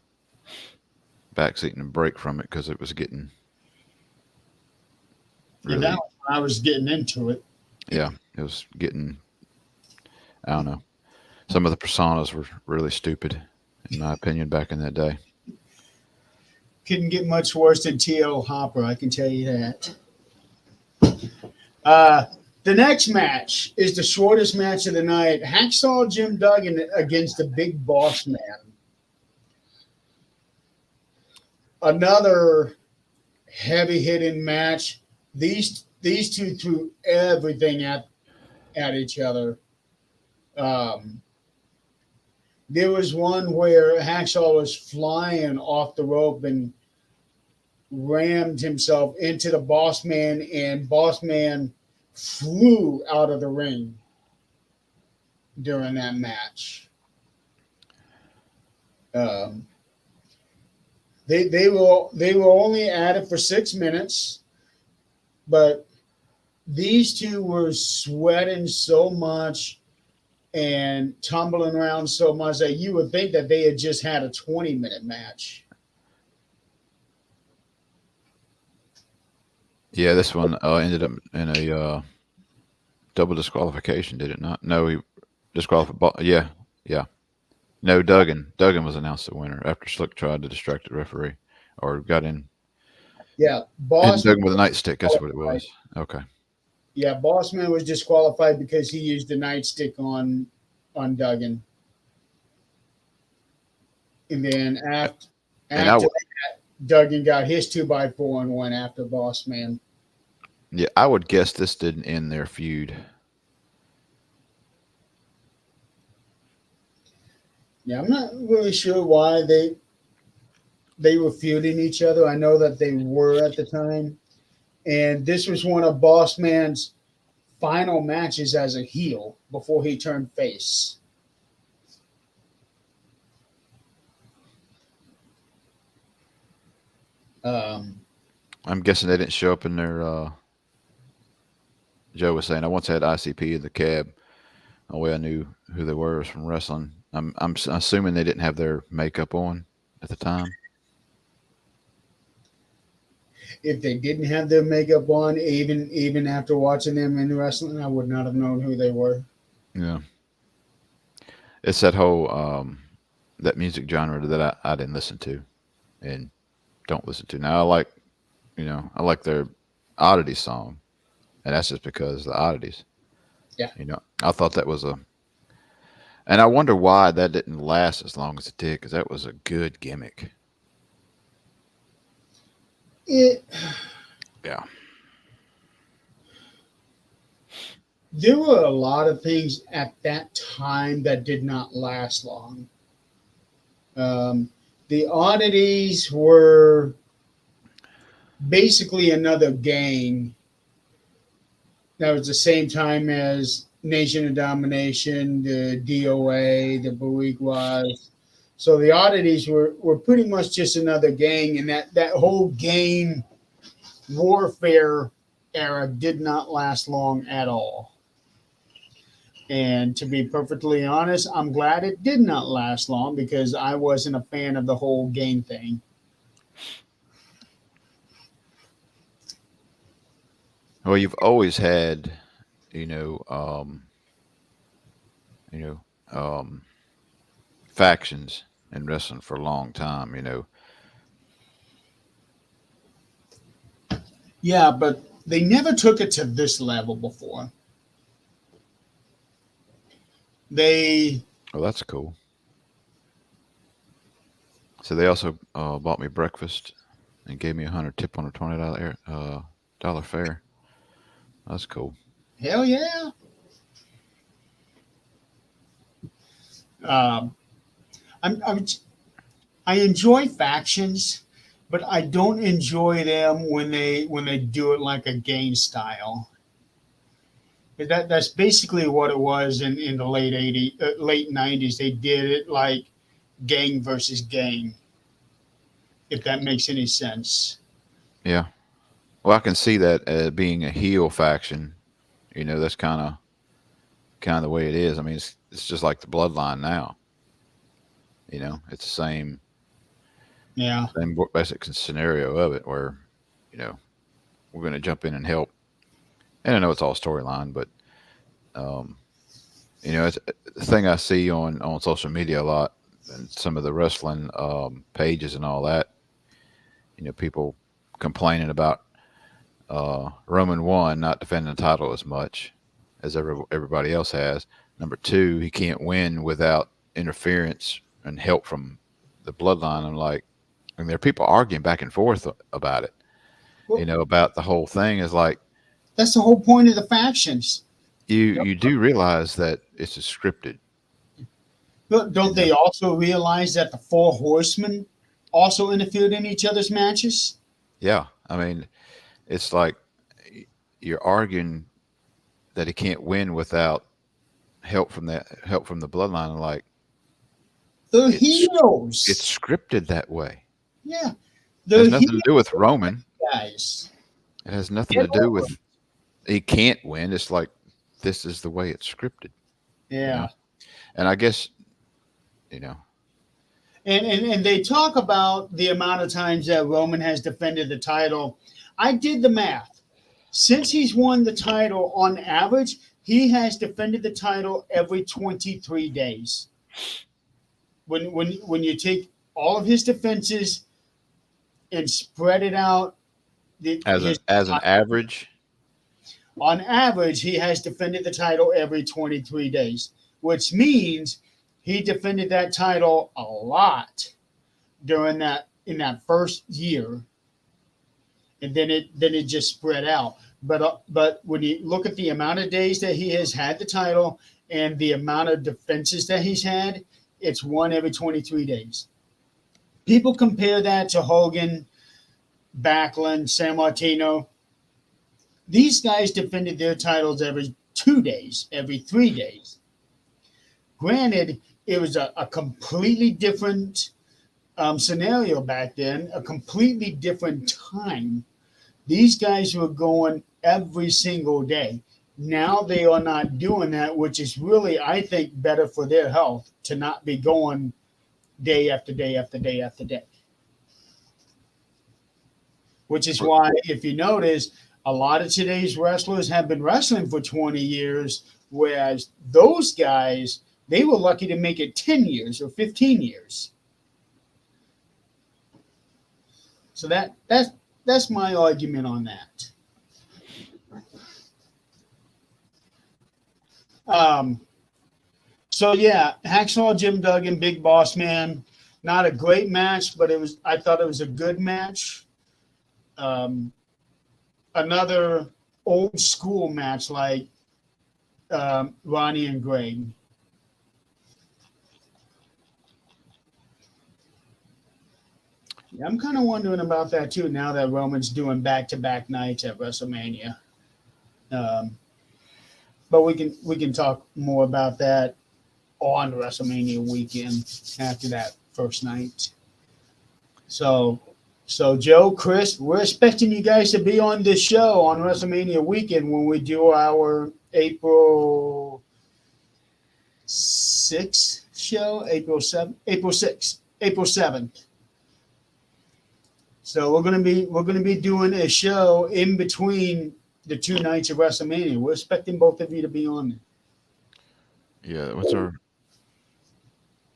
[SPEAKER 1] backseat and a break from it because it was getting
[SPEAKER 2] And that
[SPEAKER 1] really,
[SPEAKER 2] was when I was getting into it.
[SPEAKER 1] yeah, it was getting. I don't know. Some of the personas were really stupid, in my opinion, back in that day.
[SPEAKER 2] Couldn't get much worse than TL Hopper, I can tell you that. Uh, the next match is the shortest match of the night. Hacksaw Jim Duggan against the Big Boss Man. Another heavy hitting match. These two threw everything at each other. Um, there was one where Hacksaw was flying off the rope and rammed himself into the Boss Man, and Boss Man flew out of the ring during that match. Um, they were only at it for 6 minutes, but these two were sweating so much and tumbling around so much that you would think that they had just had a 20-minute match.
[SPEAKER 1] Yeah, this one ended up in a double disqualification, did it not? No, he disqualified. Yeah, yeah. No, Duggan. Duggan was announced the winner after Slick tried to distract the referee, or got in.
[SPEAKER 2] Yeah,
[SPEAKER 1] Hit
[SPEAKER 2] Boss
[SPEAKER 1] Duggan with a nightstick. That's what it was. Okay.
[SPEAKER 2] Yeah, Bossman was disqualified because he used the nightstick on Duggan. And then
[SPEAKER 1] And I
[SPEAKER 2] after
[SPEAKER 1] would,
[SPEAKER 2] that, Duggan got his 2x4 and went after Bossman.
[SPEAKER 1] yeah, I would guess this didn't end their feud.
[SPEAKER 2] Yeah, I'm not really sure why they were feuding each other. I know that they were at the time. And this was one of Bossman's final matches as a heel before he turned face. Um,
[SPEAKER 1] I'm guessing they didn't show up in their. Joe was saying I once had ICP in the cab. The way I knew who they were was from wrestling. I'm assuming they didn't have their makeup on at the time.
[SPEAKER 2] if they didn't have their makeup on, even after watching them in wrestling, I would not have known who they were.
[SPEAKER 1] Yeah, it's that whole that music genre that I didn't listen to and don't listen to now. I like their oddity song. and that's just because of the oddities.
[SPEAKER 2] Yeah.
[SPEAKER 1] I thought that was and I wonder why that didn't last as long as it did, because that was a good gimmick.
[SPEAKER 2] It
[SPEAKER 1] Yeah.
[SPEAKER 2] There were a lot of things at that time that did not last long. Um, the oddities were basically another gang that was the same time as Nation of Domination, the DOA, the Bourgeois. So the oddities were pretty much just another gang, and that whole gang warfare era did not last long at all. And to be perfectly honest, I'm glad it did not last long because I wasn't a fan of the whole game thing.
[SPEAKER 1] Well, you've always had, you know, um, you know, um, factions in wrestling for a long time.
[SPEAKER 2] Yeah, but they never took it to this level before. They,
[SPEAKER 1] Oh, that's cool. So they also bought me breakfast and gave me $100 tip on a $20 fare. That's cool.
[SPEAKER 2] hell yeah. Um, I'm, I enjoy factions, but I don't enjoy them when they do it like a game style. That's basically what it was in the late 80s, late 90s. They did it like gang versus gang, if that makes any sense.
[SPEAKER 1] Yeah. Well, I can see that being a heel faction. That's kind of the way it is. I mean, it's just like the bloodline now. It's the
[SPEAKER 2] Yeah.
[SPEAKER 1] same basic scenario of it where you know we're going to jump in and help. And I know it's all storyline, but um, it's the thing I see on social media a lot, and some of the wrestling pages and all that. People complaining about Roman one not defending the title as much as everybody else has. Number two, he can't win without interference and help from the bloodline. I'm like, and there are people arguing back and forth about it.
[SPEAKER 2] Well,
[SPEAKER 1] About the whole thing is like
[SPEAKER 2] that's the whole point of the factions.
[SPEAKER 1] you do realize that it's a scripted.
[SPEAKER 2] But
[SPEAKER 1] You
[SPEAKER 2] don't
[SPEAKER 1] know,
[SPEAKER 2] they also realize that the four horsemen also interfered in each other's matches?
[SPEAKER 1] yeah. I mean, it's like you're arguing that he can't win without help from the bloodline. And like
[SPEAKER 2] The
[SPEAKER 1] it's it's
[SPEAKER 2] heroes.
[SPEAKER 1] scripted that way.
[SPEAKER 2] Yeah.
[SPEAKER 1] It
[SPEAKER 2] The
[SPEAKER 1] has nothing to do
[SPEAKER 2] hero
[SPEAKER 1] with Roman.
[SPEAKER 2] guys.
[SPEAKER 1] It has nothing
[SPEAKER 2] Get
[SPEAKER 1] to do
[SPEAKER 2] over.
[SPEAKER 1] with he can't win. It's like this is the way it's scripted, you know.
[SPEAKER 2] Yeah.
[SPEAKER 1] And I guess you know,
[SPEAKER 2] And they talk about the amount of times that Roman has defended the title. I did the math. Since he's won the title on average, he has defended the title every 23 days. When you take all of his defenses and spread it out, his
[SPEAKER 1] as an average,
[SPEAKER 2] on average, he has defended the title every 23 days, which means he defended that title a lot during that in that first year, and then it just spread out. But when you look at the amount of days that he has had the title and the amount of defenses that he's had, it's one every 23 days. People compare that to Hogan, Backlund, San Martino. These guys defended their titles every 2 days, every 3 days. Granted, it was a completely different scenario back then, a completely different time. These guys were going every single day. Now they are not doing that, which is really, I think, better for their health to not be going day after day after day after day. Which is why, if you notice, a lot of today's wrestlers have been wrestling for 20 years, whereas those guys, they were lucky to make it 10 years or 15 years. So that's my argument on that. Um, so yeah, Hacksaw Jim Duggan, Big Boss Man. Not a great match, but it was. I thought it was a good match. Um, Another old school match like Ronnie and Greg. Yeah, I'm kind of wondering about that too. Now that Roman's doing back-to-back nights at WrestleMania, um, but we can talk more about that on WrestleMania weekend after that first night. So, so Joe, Chris, we're expecting you guys to be on this show on WrestleMania weekend when we do our April 6th show, April 7th. So we're gonna be doing a show in between the two nights of WrestleMania. We're expecting both of you to be on.
[SPEAKER 1] Yeah, what's our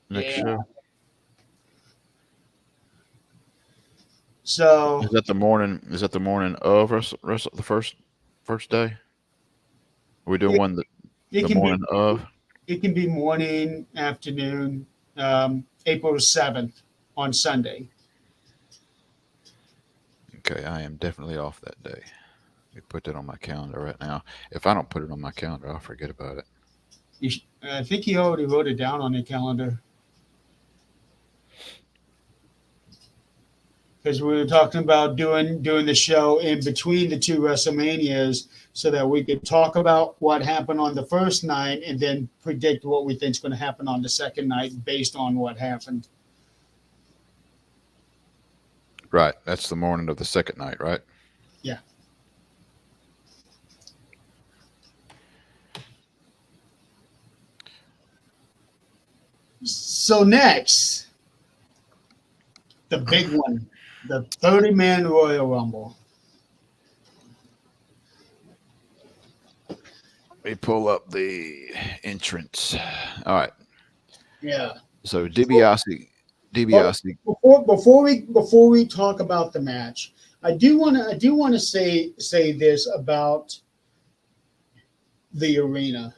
[SPEAKER 1] next
[SPEAKER 2] Yeah.
[SPEAKER 1] show?
[SPEAKER 2] So
[SPEAKER 1] Is that the morning? Is that the morning of the first day? Are we doing
[SPEAKER 2] it,
[SPEAKER 1] one
[SPEAKER 2] it
[SPEAKER 1] the
[SPEAKER 2] can be
[SPEAKER 1] morning of?
[SPEAKER 2] it can be morning, afternoon, April 7th on Sunday.
[SPEAKER 1] Okay, I am definitely off that day. Let me put that on my calendar right now. If I don't put it on my calendar, I'll forget about it.
[SPEAKER 2] I think he already wrote it down on the calendar because we were talking about doing the show in between the two WrestleManias so that we could talk about what happened on the first night and then predict what we think is going to happen on the second night based on what happened.
[SPEAKER 1] Right, that's the morning of the second night, right?
[SPEAKER 2] Yeah. So next, the big one, the 30-man Royal Rumble.
[SPEAKER 1] Let me pull up the entrance. All right.
[SPEAKER 2] Yeah.
[SPEAKER 1] So
[SPEAKER 2] So, but
[SPEAKER 1] DiBiase.
[SPEAKER 2] before we talk about the match, I do want to say this about the arena.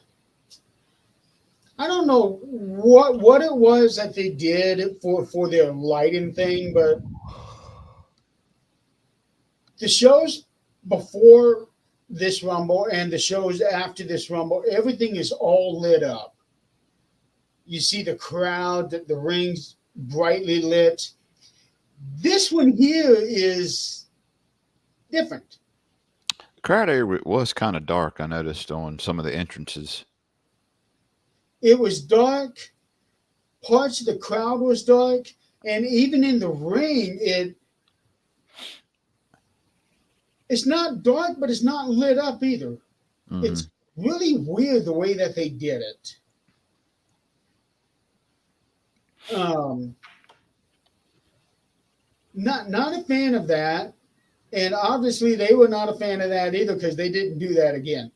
[SPEAKER 2] I don't know what it was that they did for their lighting thing, but the shows before this Rumble and the shows after this Rumble, everything is all lit up. You see the crowd, the rings brightly lit. This one here is different.
[SPEAKER 1] Crowd area was kind of dark. I noticed on some of the entrances.
[SPEAKER 2] It was dark. Parts of the crowd was dark, and even in the ring, it's not dark, but it's not lit up either.
[SPEAKER 1] Hmm.
[SPEAKER 2] It's really weird the way that they did it. Um, not a fan of that, and obviously they were not a fan of that either because they didn't do that again.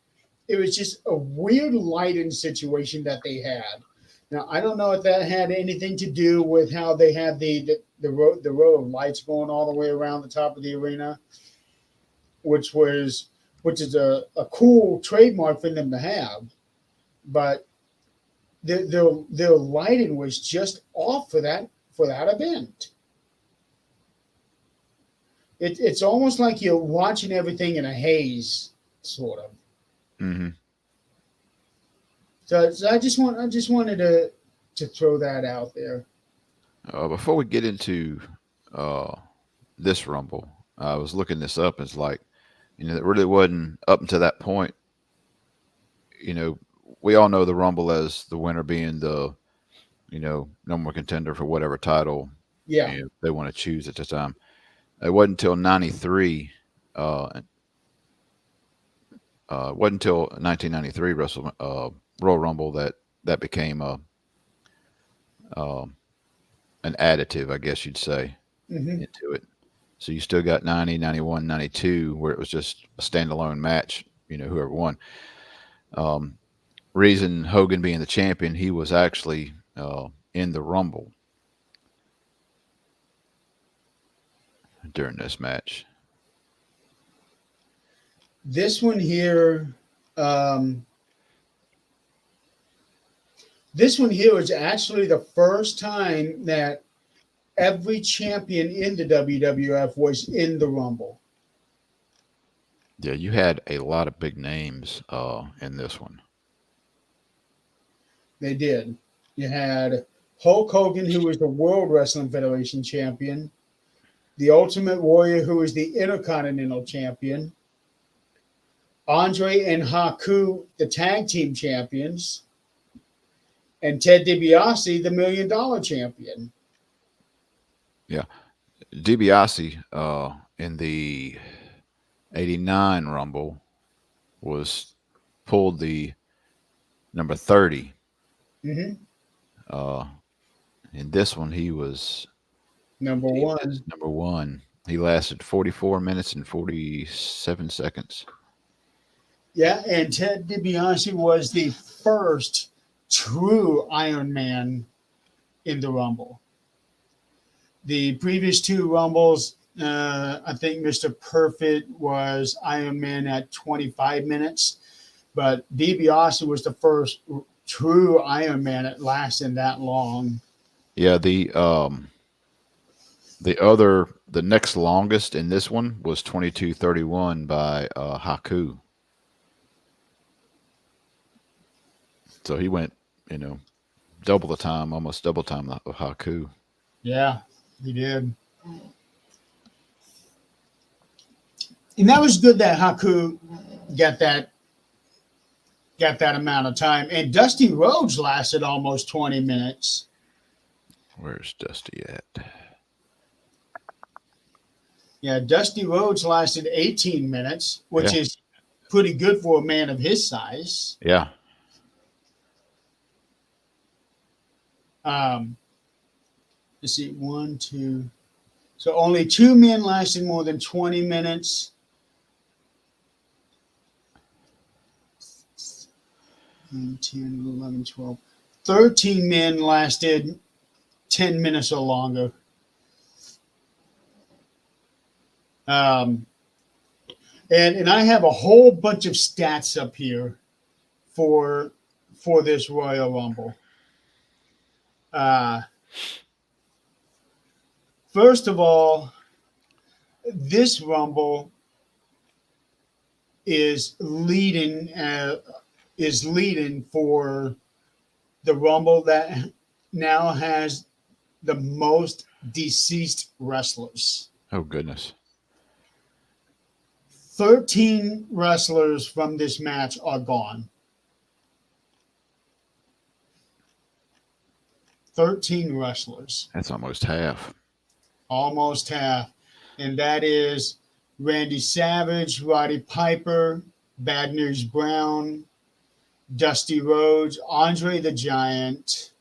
[SPEAKER 2] It was just a weird lighting situation that they had. Now I don't know if that had anything to do with how they had the row of lights going all the way around the top of the arena, which was which is a cool trademark for them to have, but their lighting was just off for that event. It's almost like you're watching everything in a haze, sort of.
[SPEAKER 1] Hmm.
[SPEAKER 2] So I just wanted to throw that out there.
[SPEAKER 1] Before we get into uh, this Rumble, I was looking this up. It's like, it really wasn't up until that point. You know, we all know the Rumble as the winner being the, number one contender for whatever title
[SPEAKER 2] Yeah.
[SPEAKER 1] they want to choose at the time. It wasn't until '93. It wasn't until 1993 Royal Rumble that became um an additive, I guess you'd say,
[SPEAKER 2] Hmm.
[SPEAKER 1] into it. So you still got 90, 91, 92, where it was just a standalone match, whoever won. Um, reason Hogan being the champion, he was actually in the Rumble during this match.
[SPEAKER 2] This one here, um, This one here is actually the first time that every champion in the WWF was in the Rumble.
[SPEAKER 1] Yeah, you had a lot of big names in this one.
[SPEAKER 2] They did. You had Hulk Hogan, who was the World Wrestling Federation champion, the Ultimate Warrior, who was the Intercontinental champion, Andre and Haku, the tag team champions, and Ted DiBiase, the $1 million champion.
[SPEAKER 1] Yeah, DiBiase in the '89 Rumble was pulled the number 30.
[SPEAKER 2] Hmm.
[SPEAKER 1] Uh, in this one, he was
[SPEAKER 2] Number one.
[SPEAKER 1] number one. He lasted 44 minutes and 47 seconds.
[SPEAKER 2] Yeah, and Ted DiBiase was the first true Iron Man in the Rumble. The previous two Rumbles, I think Mr. Perfect was Iron Man at 25 minutes, but DiBiase was the first true Iron Man that lasted that long.
[SPEAKER 1] Yeah, the next longest in this one was 22:31 by Haku. So he went, double the time, almost double time of Haku.
[SPEAKER 2] Yeah, he did. And that was good that Haku got that amount of time. And Dusty Rhodes lasted almost 20 minutes.
[SPEAKER 1] Where's Dusty at?
[SPEAKER 2] Yeah, Dusty Rhodes lasted 18 minutes, which
[SPEAKER 1] Yeah.
[SPEAKER 2] is pretty good for a man of his size.
[SPEAKER 1] Yeah.
[SPEAKER 2] Um, let's see, one, two. So only two men lasted more than 20 minutes. 9, 10, 11, 12. 13 men lasted 10 minutes or longer. And I have a whole bunch of stats up here for this Royal Rumble. First of all, this Rumble is leading for the Rumble that now has the most deceased wrestlers.
[SPEAKER 1] Oh goodness.
[SPEAKER 2] 13 wrestlers from this match are gone. 13 wrestlers.
[SPEAKER 1] That's almost half.
[SPEAKER 2] Almost half. And that is Randy Savage, Roddy Piper, Bad News Brown, Dusty Rhodes, Andre the Giant,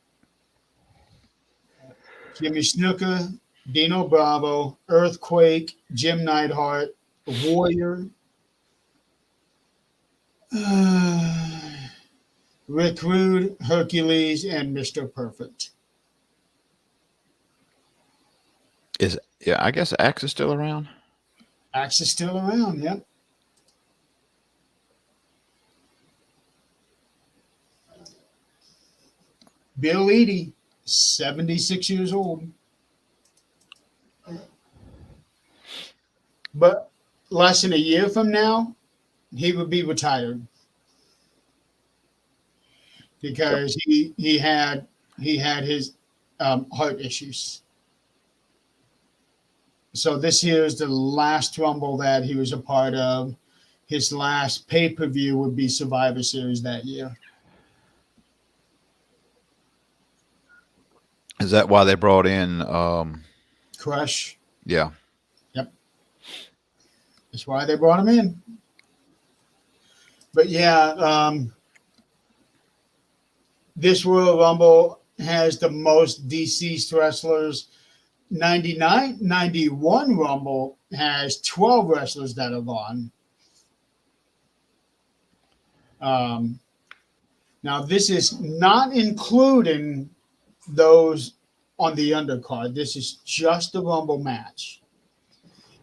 [SPEAKER 2] Jimmy Snuka, Dino Bravo, Earthquake, Jim Neidhart, Warrior, Rick Rude, Hercules, and Mr. Perfect.
[SPEAKER 1] I guess Axe is still around.
[SPEAKER 2] Axe is still around, yep. Bill Eadie, 76 years old. But less than a year from now, he would be retired because he had his heart issues. So this here is the last Rumble that he was a part of. His last pay-per-view would be Survivor Series that year.
[SPEAKER 1] Is that why they brought in?
[SPEAKER 2] Crush.
[SPEAKER 1] Yeah.
[SPEAKER 2] Yep. That's why they brought him in. But yeah, this Royal Rumble has the most deceased wrestlers. 91 Rumble has 12 wrestlers that are gone. Now, this is not including those on the undercard. This is just the Rumble match.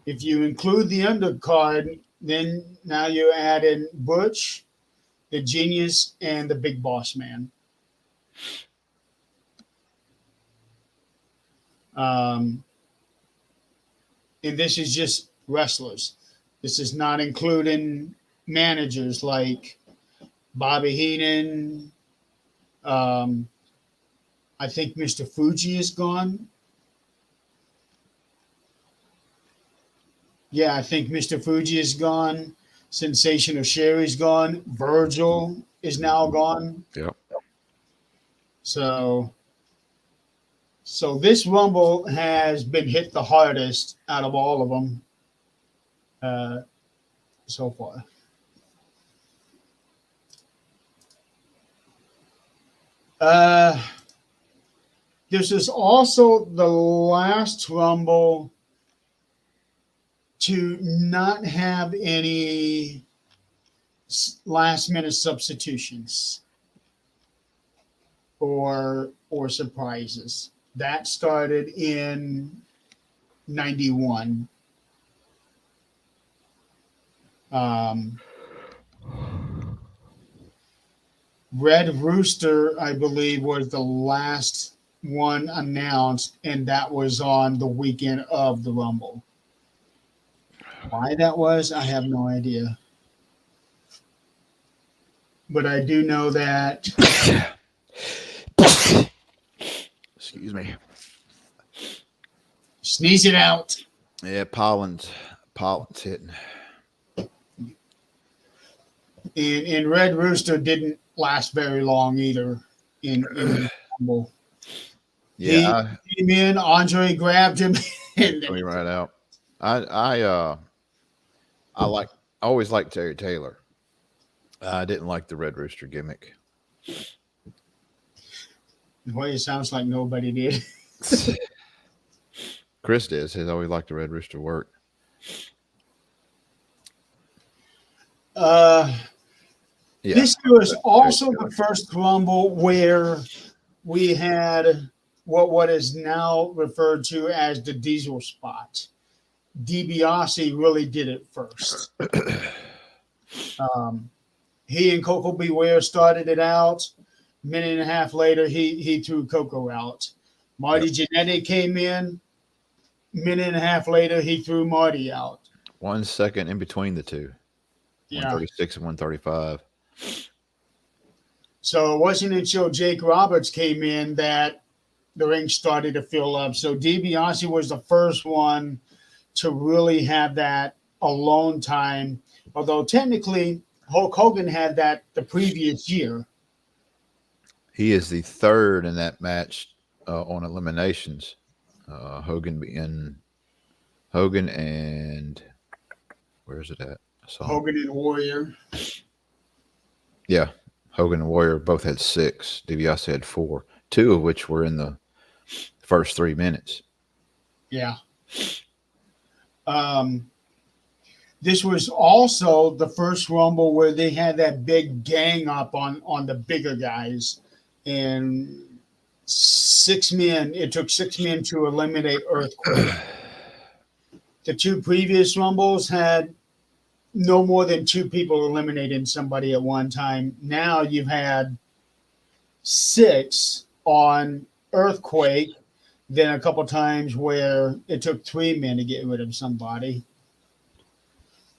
[SPEAKER 2] If you include the undercard, then now you add in Butch, the Genius, and the Big Boss Man. Um, and this is just wrestlers. This is not including managers like Bobby Heenan. Um, I think Mr. Fuji is gone. Yeah, I think Mr. Fuji is gone. Sensational Sherry's gone. Virgil is now gone.
[SPEAKER 1] Yep.
[SPEAKER 2] So, so this Rumble has been hit the hardest out of all of them uh, so far. Uh, this is also the last Rumble to not have any last minute substitutions or surprises. That started in 91. Red Rooster, I believe, was the last one announced, and that was on the weekend of the Rumble. Why that was, I have no idea. But I do know that.
[SPEAKER 1] Excuse me.
[SPEAKER 2] Sneeze it out.
[SPEAKER 1] Yeah, pollen's hitting.
[SPEAKER 2] And Red Rooster didn't last very long either in the Rumble.
[SPEAKER 1] Yeah,
[SPEAKER 2] He came in, Andre grabbed him, and
[SPEAKER 1] me right out. I always liked Terry Taylor. I didn't like the Red Rooster gimmick.
[SPEAKER 2] Well, it sounds like nobody did.
[SPEAKER 1] Chris did. Says always liked the Red Rooster work.
[SPEAKER 2] Yeah. This was also the first Rumble where we had what is now referred to as the Diesel spot. DiBiase really did it first. He and Coco Beware started it out. A minute and a half later, he threw Coco out. Marty Jannetty came in. Minute and a half later, he threw Marty out.
[SPEAKER 1] 1 second in between the two.
[SPEAKER 2] Yeah.
[SPEAKER 1] 136 and 135.
[SPEAKER 2] So it wasn't until Jake Roberts came in that the ring started to fill up. So DiBiase was the first one to really have that alone time. Although technically Hulk Hogan had that the previous year.
[SPEAKER 1] He is the third in that match on eliminations. Hogan and where is it at?
[SPEAKER 2] Hogan and Warrior.
[SPEAKER 1] Yeah, Hogan and Warrior both had 6. DiBiase had 4, 2 of which were in the first 3 minutes.
[SPEAKER 2] Yeah. This was also the first Rumble where they had that big gang up on the bigger guys, and 6 men. It took 6 men to eliminate Earthquake. The 2 previous Rumbles had no more than 2 people eliminating somebody at one time. Now you've had 6 on Earthquake, then a couple times where it took 3 men to get rid of somebody.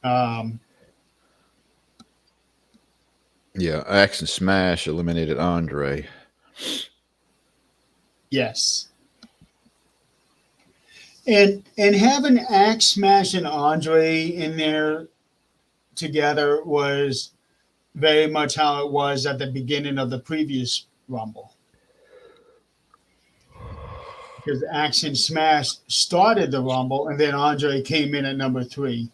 [SPEAKER 1] Yeah, Axe and Smash eliminated Andre.
[SPEAKER 2] Yes. And having Axe, Smash, and Andre in there together was very much how it was at the beginning of the previous Rumble. Because Axe and Smash started the Rumble, and then Andre came in at number 3.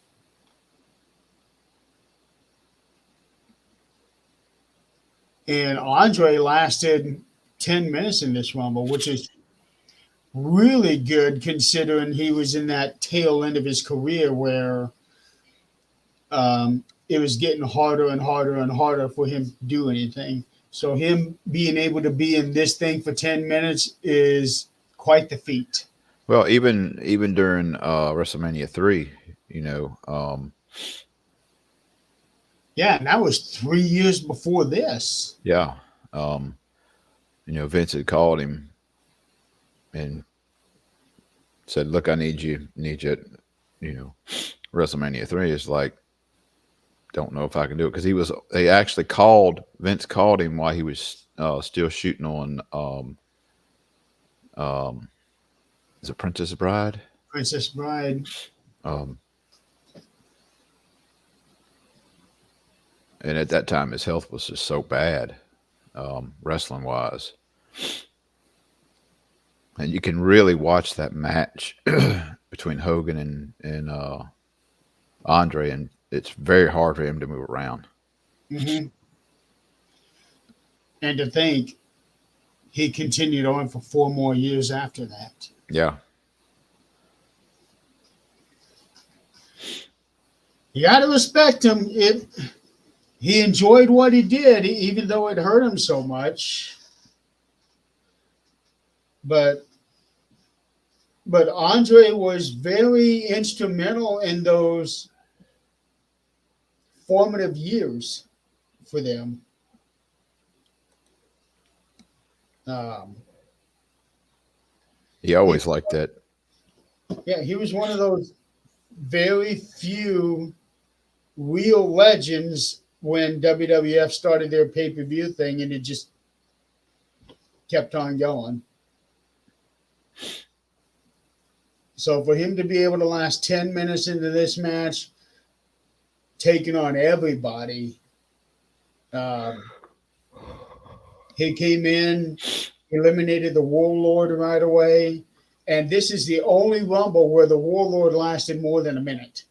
[SPEAKER 2] And Andre lasted 10 minutes in this Rumble, which is really good considering he was in that tail end of his career where it was getting harder and harder and harder for him to do anything. So him being able to be in this thing for 10 minutes is quite the feat.
[SPEAKER 1] Well, even during WrestleMania 3,
[SPEAKER 2] yeah, and that was 3 years before this.
[SPEAKER 1] Yeah. Vince had called him and said, "Look, I need you at, WrestleMania 3." It's like, don't know if I can do it because they actually Vince called him while he was still shooting on, um, is it Princess Bride?
[SPEAKER 2] Princess Bride.
[SPEAKER 1] Um, and at that time, his health was just so bad, wrestling wise. And you can really watch that match between Hogan and Andre, and it's very hard for him to move around.
[SPEAKER 2] Hmm. And to think he continued on for 4 more years after that.
[SPEAKER 1] Yeah,
[SPEAKER 2] You got to respect him. He enjoyed what he did, even though it hurt him so much. But Andre was very instrumental in those formative years for them. Um,
[SPEAKER 1] he
[SPEAKER 2] he,
[SPEAKER 1] always liked that.
[SPEAKER 2] yeah, he was one of those very few real legends when WWF started their pay-per-view thing, and it just kept on going. So for him to be able to last 10 minutes into this match, taking on everybody, um, he came in, eliminated the Warlord right away. And this is the only Rumble where the Warlord lasted more than a minute.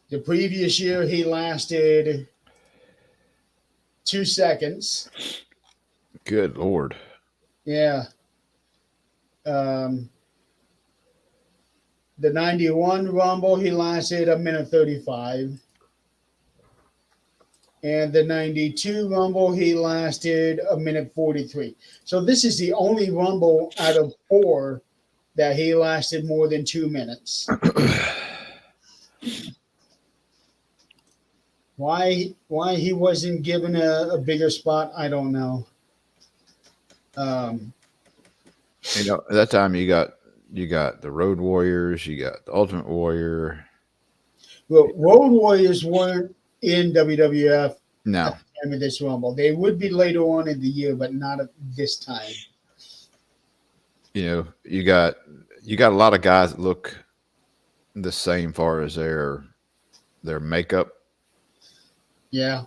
[SPEAKER 2] The previous year, he lasted 2 seconds.
[SPEAKER 1] Good Lord.
[SPEAKER 2] Yeah. Um, the 91 Rumble, he lasted a minute 35. And the 92 Rumble, he lasted a minute 43. So this is the only Rumble out of 4 that he lasted more than 2 minutes. Why he wasn't given a bigger spot, I don't know. Um,
[SPEAKER 1] At that time you got the Road Warriors, you got the Ultimate Warrior.
[SPEAKER 2] well, Road Warriors weren't in WWF at
[SPEAKER 1] No,
[SPEAKER 2] the time of this Rumble. They would be later on in the year, but not at this time.
[SPEAKER 1] you got a lot of guys that look the same far as their makeup.
[SPEAKER 2] Yeah.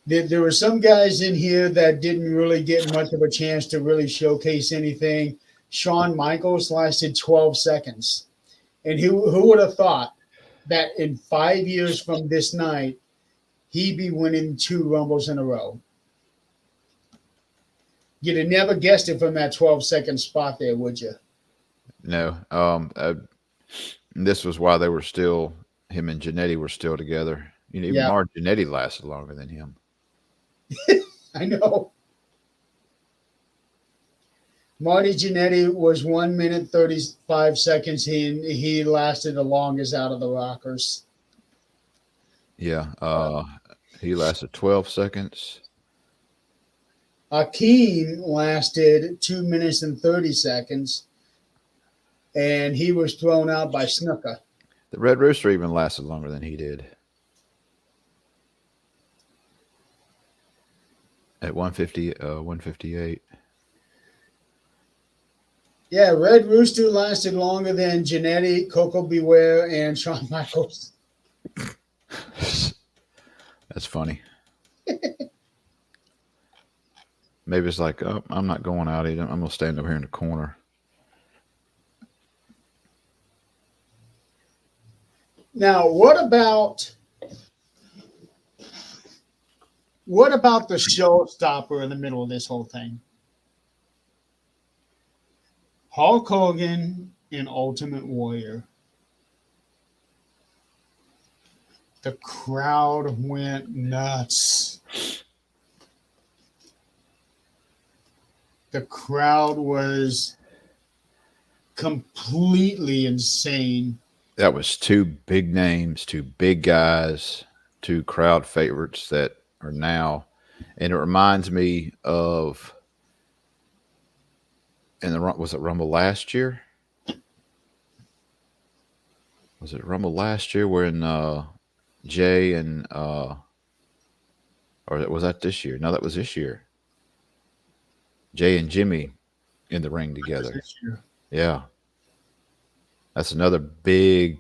[SPEAKER 2] There were some guys in here that didn't really get much of a chance to really showcase anything. Shawn Michaels lasted 12 seconds. And who would have thought that in 5 years from this night, he'd be winning 2 Rumbles in a row? You'd have never guessed it from that 12-second spot there, would you?
[SPEAKER 1] No, this was why they were still him and Janetti were still together. Even
[SPEAKER 2] Yeah,
[SPEAKER 1] Mark Janetti lasted longer than him.
[SPEAKER 2] I know. Marty Jannetty was 1 minute 35 seconds. He lasted the longest out of the Rockers.
[SPEAKER 1] Yeah, he lasted 12 seconds.
[SPEAKER 2] Akeem lasted 2 minutes and 30 seconds, and he was thrown out by Snuka.
[SPEAKER 1] The Red Rooster even lasted longer than he did. At 150, 158.
[SPEAKER 2] Yeah, Red Rooster lasted longer than Jannetty, Coco Beware, and Shawn Michaels.
[SPEAKER 1] That's funny. Maybe it's like, oh, I'm not going out either. I'm gonna stand over here in the corner.
[SPEAKER 2] Now, what about the showstopper in the middle of this whole thing? Hulk Hogan and Ultimate Warrior. The crowd went nuts. The crowd was completely insane.
[SPEAKER 1] that was two big names, two big guys, two crowd favorites that are now, and it reminds me of was it Rumble last year? Was it Rumble last year when Jay and or was that this year? No, that was this year. Jay and Jimmy in the ring together.
[SPEAKER 2] This year.
[SPEAKER 1] Yeah, that's another big,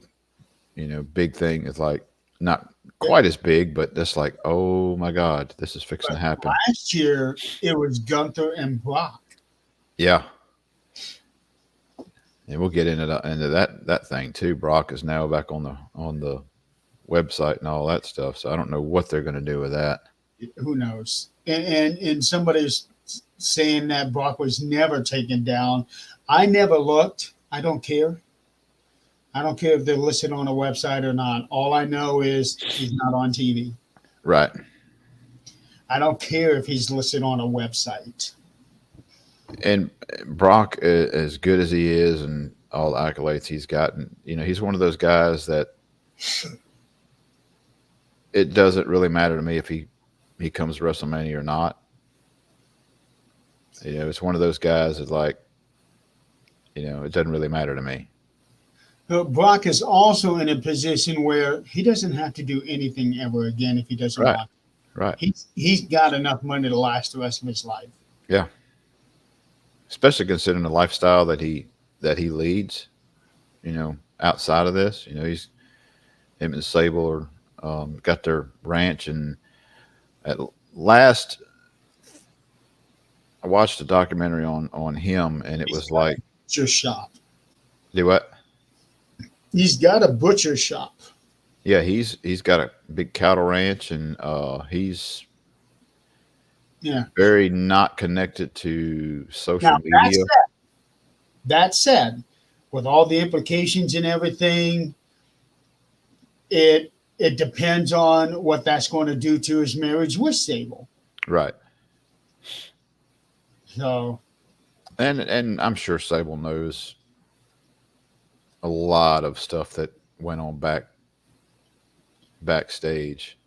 [SPEAKER 1] big thing. It's like not quite as big, but that's like, oh my God, this is fixing to happen.
[SPEAKER 2] Last year it was Gunther and Brock.
[SPEAKER 1] Yeah, and we'll get into that thing too. Brock is now back on the website and all that stuff. So I don't know what they're going to do with that.
[SPEAKER 2] Who knows? And somebody's saying that Brock was never taken down. I never looked. I don't care. I don't care if they're listed on a website or not. All I know is he's not on TV.
[SPEAKER 1] Right.
[SPEAKER 2] I don't care if he's listed on a website.
[SPEAKER 1] And Brock, as good as he is and all the accolades he's gotten, he's one of those guys that it doesn't really matter to me if he comes to WrestleMania or not. It's one of those guys that's like, it doesn't really matter to me.
[SPEAKER 2] But Brock is also in a position where he doesn't have to do anything ever again if he doesn't
[SPEAKER 1] Right.
[SPEAKER 2] want.
[SPEAKER 1] Right.
[SPEAKER 2] He's got enough money to last the rest of his life.
[SPEAKER 1] Yeah. Especially considering the lifestyle that he leads, outside of this. He's him and Sable are got their ranch, and at last I watched a documentary on him, and it was like
[SPEAKER 2] butcher shop.
[SPEAKER 1] Do what?
[SPEAKER 2] He's got a butcher shop.
[SPEAKER 1] Yeah, he's got a big cattle ranch, and he's very not connected to social media.
[SPEAKER 2] That said, with all the implications and everything, it depends on what that's going to do to his marriage with Sable.
[SPEAKER 1] Right.
[SPEAKER 2] So,
[SPEAKER 1] and I'm sure Sable knows a lot of stuff that went on backstage.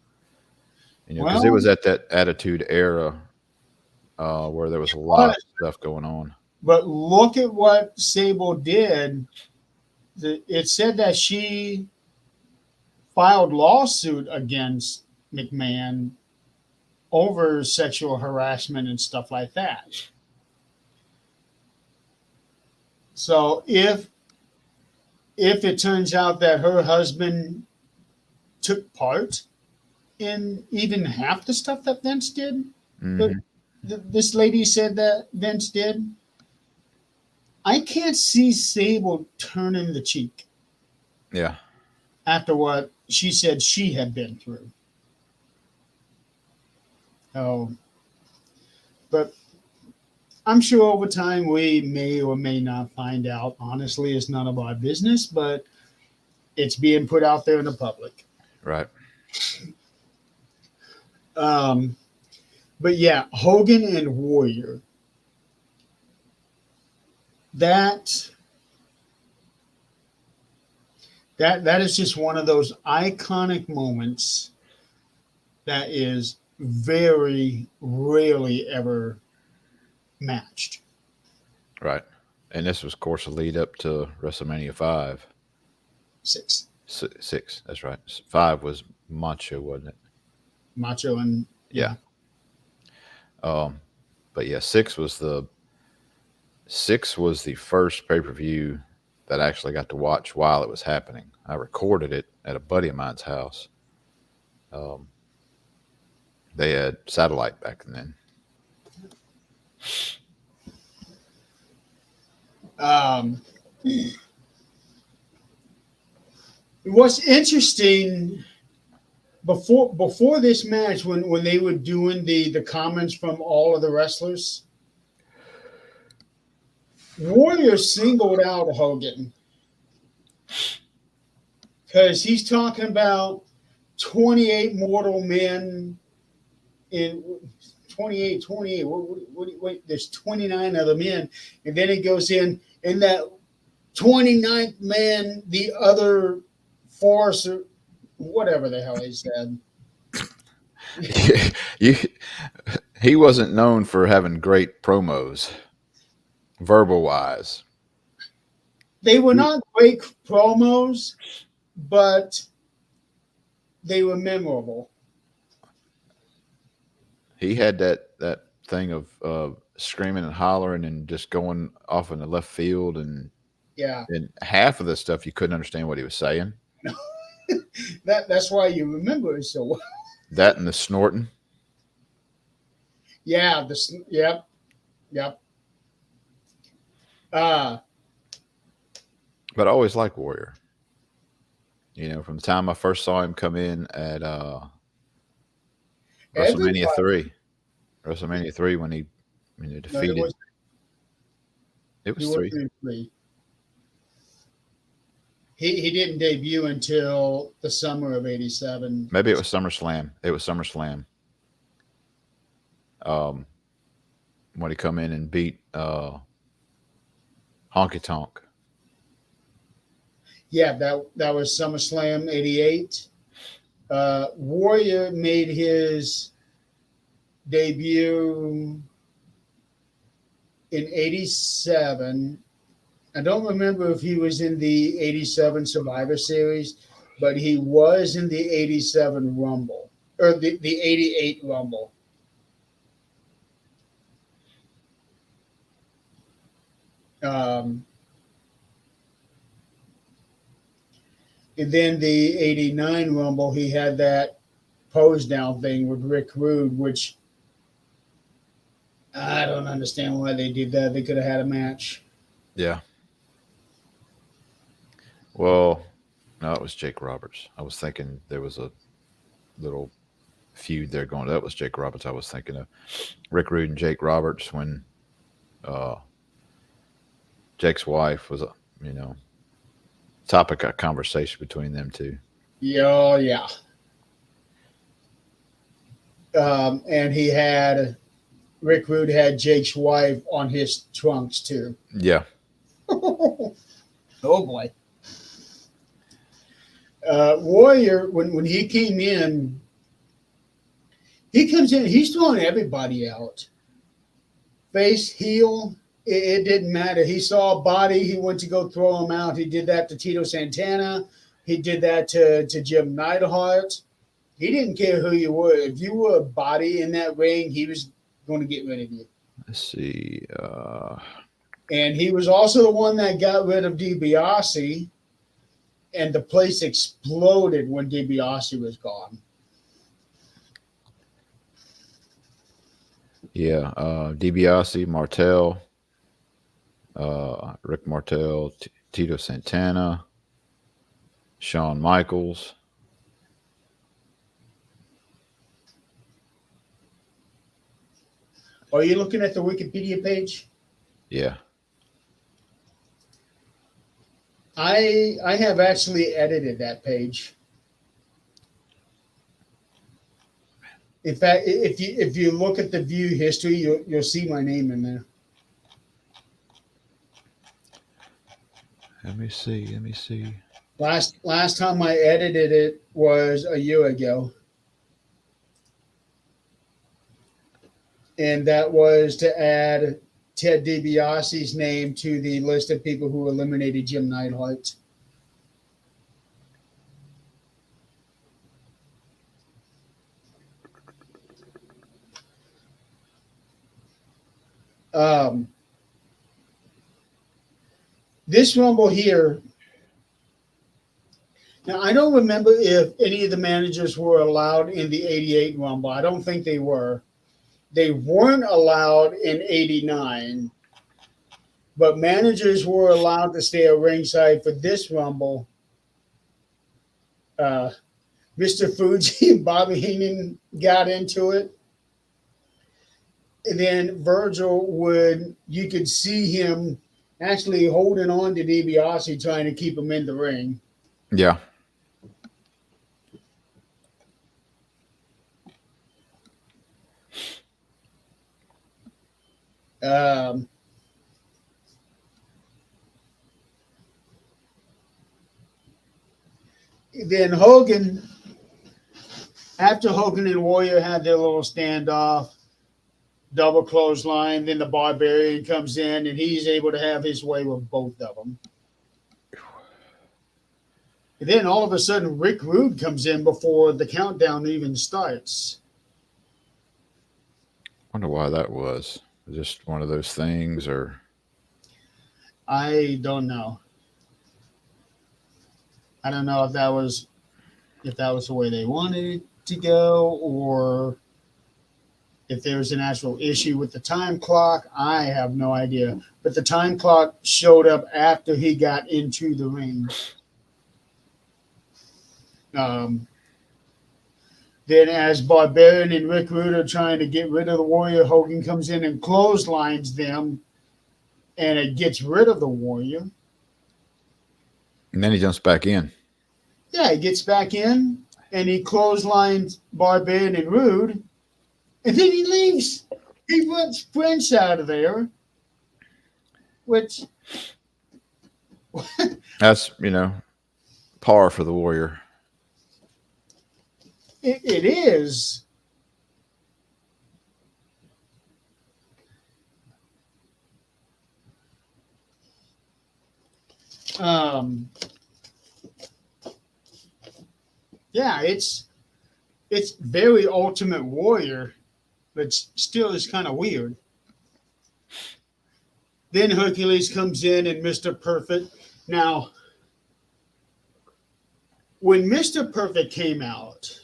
[SPEAKER 1] Because it was at that Attitude Era where there was a lot of stuff going on.
[SPEAKER 2] But look at what Sable did. It said that she filed lawsuit against McMahon over sexual harassment and stuff like that. So if it turns out that her husband took part in even half the stuff that Vince did, this lady said that Vince did, I can't see Sable turning the cheek.
[SPEAKER 1] Yeah.
[SPEAKER 2] After what she said she had been through. Oh, but I'm sure over time we may or may not find out. Honestly, it's none of our business, but it's being put out there in the public.
[SPEAKER 1] Right.
[SPEAKER 2] But yeah, Hogan and Warrior. That is just one of those iconic moments that is very rarely ever matched.
[SPEAKER 1] Right. And this was, of course, a lead up to WrestleMania 5.
[SPEAKER 2] 6.
[SPEAKER 1] 6, that's right. 5 was Macho, wasn't it?
[SPEAKER 2] Macho and...
[SPEAKER 1] Yeah. But yeah, 6 was the first pay-per-view that I actually got to watch while it was happening. I recorded it at a buddy of mine's house. They had satellite back then.
[SPEAKER 2] What's interesting before this match, when they were doing the comments from all of the wrestlers, Warrior singled out Hogan because he's talking about 28 mortal men in 28. Wait, there's 29 other men, and then it goes in that 29th man, the other force, or whatever the hell he said.
[SPEAKER 1] you, he wasn't known for having great promos, verbal wise.
[SPEAKER 2] They were
[SPEAKER 1] He,
[SPEAKER 2] not great promos, but they were memorable.
[SPEAKER 1] he had that thing of screaming and hollering and just going off in the left field,
[SPEAKER 2] Yeah,
[SPEAKER 1] and half of the stuff you couldn't understand what he was saying.
[SPEAKER 2] that's why you remember it so well.
[SPEAKER 1] That and the snorting.
[SPEAKER 2] Yeah, yep, yep. Uh,
[SPEAKER 1] But I always liked Warrior. From the time I first saw him come in at WrestleMania
[SPEAKER 2] everybody.
[SPEAKER 1] three, WrestleMania three when he
[SPEAKER 2] No, it
[SPEAKER 1] defeated.
[SPEAKER 2] was
[SPEAKER 1] It
[SPEAKER 2] he
[SPEAKER 1] was
[SPEAKER 2] wasn't
[SPEAKER 1] three.
[SPEAKER 2] in three. He didn't debut until the summer of '87.
[SPEAKER 1] Maybe it was SummerSlam. It was SummerSlam. Um, when he come in and beat Honky Tonk.
[SPEAKER 2] Yeah, that was SummerSlam '88. Warrior made his debut in '87. I don't remember if he was in the '87 Survivor Series, but he was in the '87 Rumble or the '88 Rumble. Um, and then the '89 Rumble, he had that pose down thing with Rick Rude, which I don't understand why they did that. They could have had a match.
[SPEAKER 1] Yeah. Well, no, it was Jake Roberts. I was thinking there was a little feud there going. That was Jake Roberts. I was thinking of Rick Rude and Jake Roberts when uh, Jake's wife was, you know, topic of conversation between them two.
[SPEAKER 2] Yeah, oh, yeah. And he had Rick Rude had Jake's wife on his trunks too.
[SPEAKER 1] Yeah.
[SPEAKER 2] Oh boy. Warrior, when he came in, he comes in, he's throwing everybody out. Face, heel, it didn't matter. He saw a body, he went to go throw him out. He did that to Tito Santana. He did that to Jim Neidhart. He didn't care who you were. If you were a body in that ring, he was going to get rid of you.
[SPEAKER 1] Let's see.
[SPEAKER 2] And he was also the one that got rid of DiBiase, and the place exploded when DiBiase was gone.
[SPEAKER 1] Yeah. DiBiase, Martel, Rick Martel, Tito Santana, Shawn Michaels.
[SPEAKER 2] Are you looking at the Wikipedia page?
[SPEAKER 1] Yeah.
[SPEAKER 2] I have actually edited that page. In fact, if you look at the view history, you'll see my name in there.
[SPEAKER 1] Let me see. Let me see.
[SPEAKER 2] Last time I edited it was a year ago, and that was to add Ted DiBiase's name to the list of people who eliminated Jim Neidhart. Um, this Rumble here. Now, I don't remember if any of the managers were allowed in the '88 Rumble. I don't think they were. They weren't allowed in '89, but managers were allowed to stay at ringside for this Rumble. Uh, Mr. Fuji and Bobby Heenan got into it. And then Virgil you could see him actually holding on to DiBiase, trying to keep him in the ring.
[SPEAKER 1] Yeah.
[SPEAKER 2] Um, Then Hogan, after Hogan and Warrior had their little standoff, double clothesline, then the Barbarian comes in and he's able to have his way with both of them. And then all of a sudden, Rick Rude comes in before the countdown even starts.
[SPEAKER 1] Wonder why that was. Just one of those things, or
[SPEAKER 2] I don't know. I don't know if that was the way they wanted it to go, or if there was an actual issue with the time clock. I have no idea. But the time clock showed up after he got into the ring. Then as Barbarian and Rick Rude are trying to get rid of the Warrior, Hogan comes in and clotheslines them, and it gets rid of the Warrior.
[SPEAKER 1] and then he jumps back in.
[SPEAKER 2] Yeah, he gets back in, and he clotheslines Barbarian and Rude, and then he leaves. He puts Prince out of there, which...
[SPEAKER 1] That's par for the Warrior.
[SPEAKER 2] It is. Yeah, it's very Ultimate Warrior, but still is kind of weird. Then Hercules comes in and Mr. Perfect. Now, when Mr. Perfect came out,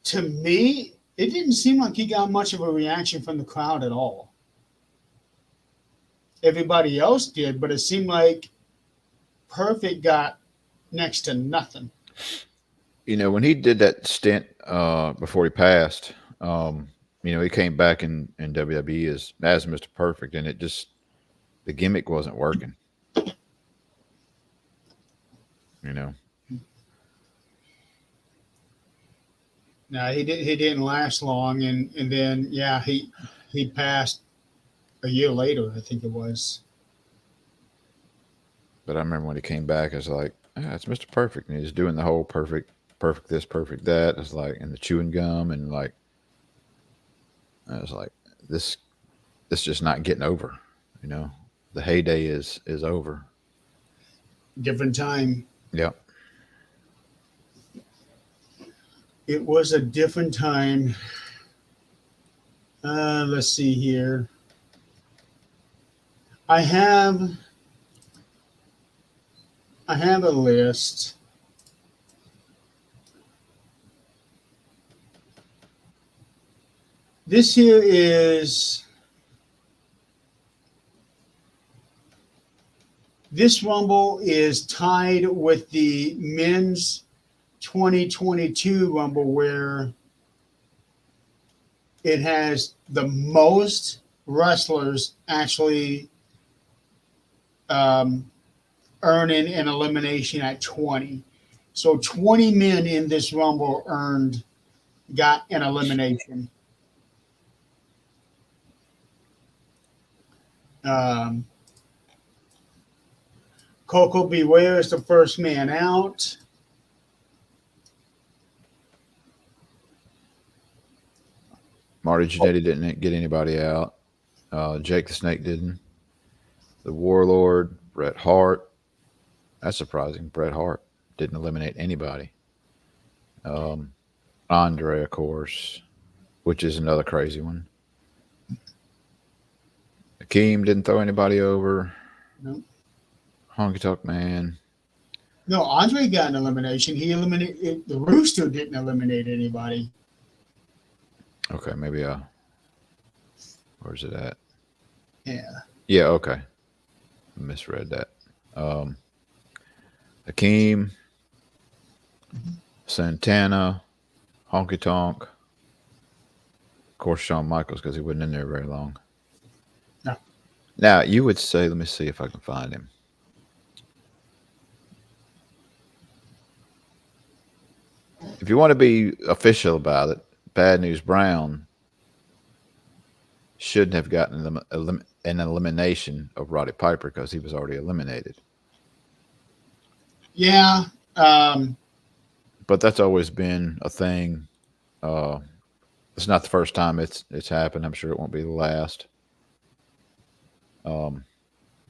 [SPEAKER 2] to me, it didn't seem like he got much of a reaction from the crowd at all. Everybody else did, but it seemed like Perfect got next to nothing.
[SPEAKER 1] When he did that stint before he passed, he came back in WWE as Mr. Perfect, and the gimmick wasn't working.
[SPEAKER 2] No, he didn't last long, and then he passed a year later, I think it was.
[SPEAKER 1] But I remember when he came back, I was like, it's Mr. Perfect, and he's doing the whole perfect this, perfect that. It's like, and the chewing gum, and like, I was like, this just not getting over. The heyday is over.
[SPEAKER 2] Different time.
[SPEAKER 1] Yep.
[SPEAKER 2] It was a different time. Let's see here. I have a list. This here is this Rumble is tied with the men's 2022 Rumble, where it has the most wrestlers actually earning an elimination at 20. So 20 men in this Rumble got an elimination. Coco Beware is the first man out.
[SPEAKER 1] Marty Jannetty didn't get anybody out. Jake the Snake didn't. The Warlord, Bret Hart. That's surprising. Bret Hart didn't eliminate anybody. Andre, of course, which is another crazy one. Akeem didn't throw anybody over.
[SPEAKER 2] No.
[SPEAKER 1] Honky Tonk Man.
[SPEAKER 2] No, Andre got an elimination. He eliminated the Rooster. Didn't eliminate anybody.
[SPEAKER 1] Okay, maybe where's it at?
[SPEAKER 2] Yeah.
[SPEAKER 1] Yeah, okay. I misread that. Akeem, Santana, Honky Tonk. Of course, Shawn Michaels, because he wasn't in there very long.
[SPEAKER 2] No.
[SPEAKER 1] Now, you would say, let me see if I can find him. If you want to be official about it, Bad News Brown shouldn't have gotten an elimination of Roddy Piper because he was already eliminated.
[SPEAKER 2] Yeah, Um,
[SPEAKER 1] But that's always been a thing. Uh, it's not the first time it's happened. I'm sure it won't be the last. Um,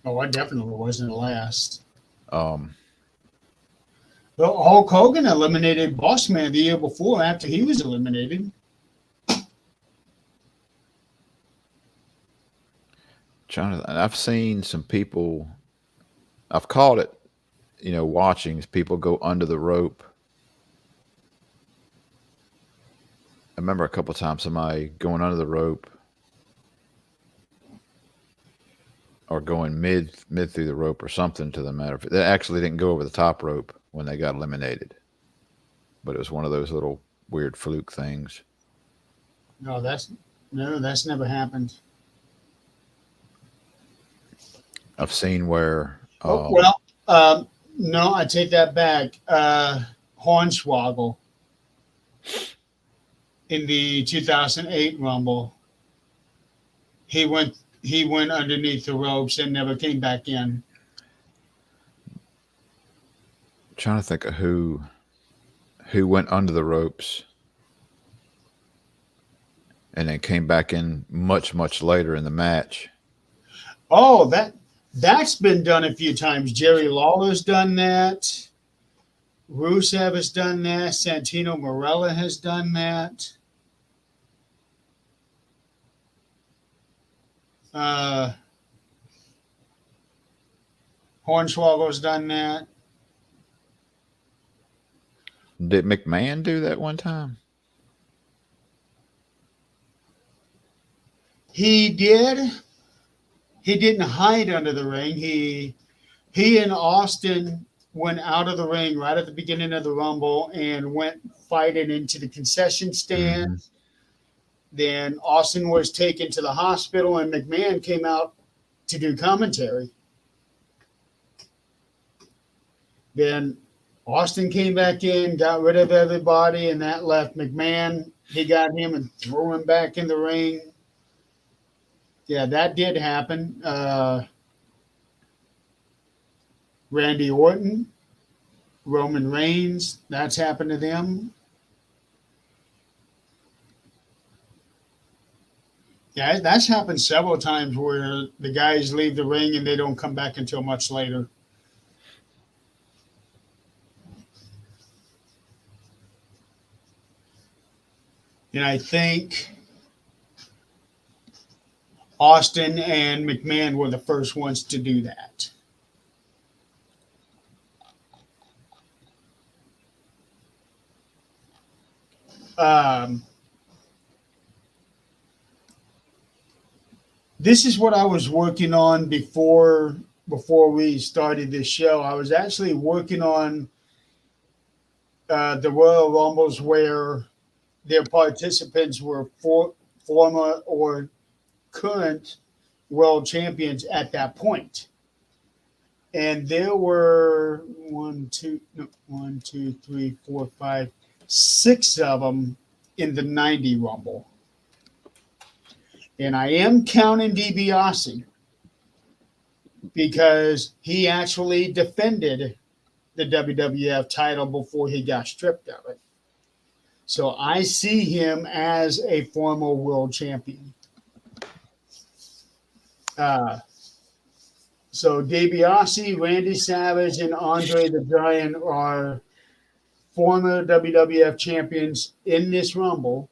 [SPEAKER 2] oh, I definitely wasn't the last.
[SPEAKER 1] um,
[SPEAKER 2] Well, Hulk Hogan eliminated Boss Man the year before after he was eliminated.
[SPEAKER 1] I've seen some people. I've caught it. Watching people go under the rope. I remember a couple of times somebody going under the rope or going mid through the rope or something to the matter. They actually didn't go over the top rope when they got eliminated, but it was one of those little weird fluke things.
[SPEAKER 2] No, that's never happened.
[SPEAKER 1] I've seen where
[SPEAKER 2] Oh well, no, I take that back. Hornswoggle in the 2008 Rumble, he went underneath the ropes and never came back in.
[SPEAKER 1] trying to think of who went under the ropes and then came back in much later in the match.
[SPEAKER 2] Oh, that's been done a few times. Jerry Lawler's done that. Rusev has done that. Santino Marella has done that. Uh, Hornswoggle's done that.
[SPEAKER 1] Did McMahon do that one time?
[SPEAKER 2] He did. He didn't hide under the ring. He and Austin went out of the ring right at the beginning of the Rumble and went fighting into the concession stand.
[SPEAKER 1] Mm-hmm.
[SPEAKER 2] Then Austin was taken to the hospital, and McMahon came out to do commentary. Then Austin came back in, got rid of everybody, and that left McMahon. He got him and threw him back in the ring. Yeah, that did happen. Randy Orton, Roman Reigns, that's happened to them. Yeah, that's happened several times where the guys leave the ring and they don't come back until much later. And I think Austin and McMahon were the first ones to do that. Um, this is what I was working on before we started this show. I was actually working on the Royal Rumbles where their participants were former or current world champions at that point. And there were one, two, three, four, five, six of them in the 90 Rumble. And I am counting DiBiase because he actually defended the WWF title before he got stripped of it. So I see him as a former world champion. So DiBiase, Randy Savage, and Andre the Giant are former WWF champions in this Rumble.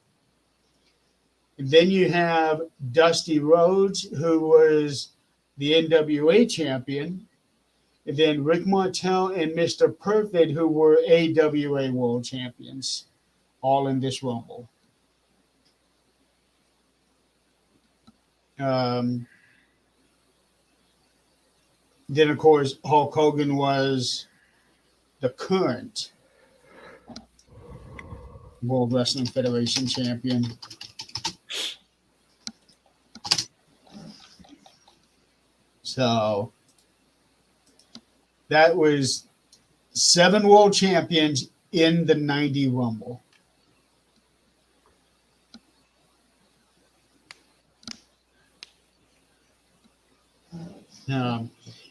[SPEAKER 2] And then you have Dusty Rhodes, who was the NWA champion. And then Rick Martel and Mr. Perfect, who were AWA world champions, all in this Rumble. Then, of course, Hulk Hogan was the current World Wrestling Federation champion. So that was 7 world champions in the 90 Rumble.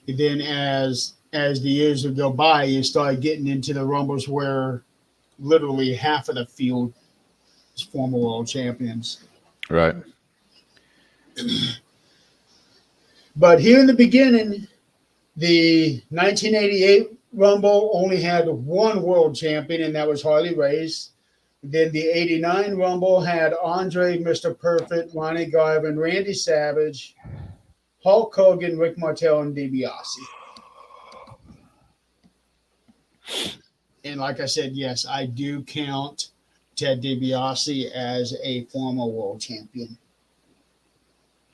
[SPEAKER 2] Then as as the years would go by, you start getting into the Rumbles where literally half of the field is former world champions.
[SPEAKER 1] Right.
[SPEAKER 2] But here in the beginning, the 1988 Rumble only had one world champion, and that was Harley Race. Then the 89 Rumble had Andre, Mr. Perfect, Ronnie Garvin, Randy Savage, Hulk Hogan, Rick Martel, and DiBiase. And like I said, yes, I do count Ted DiBiase as a former world champion.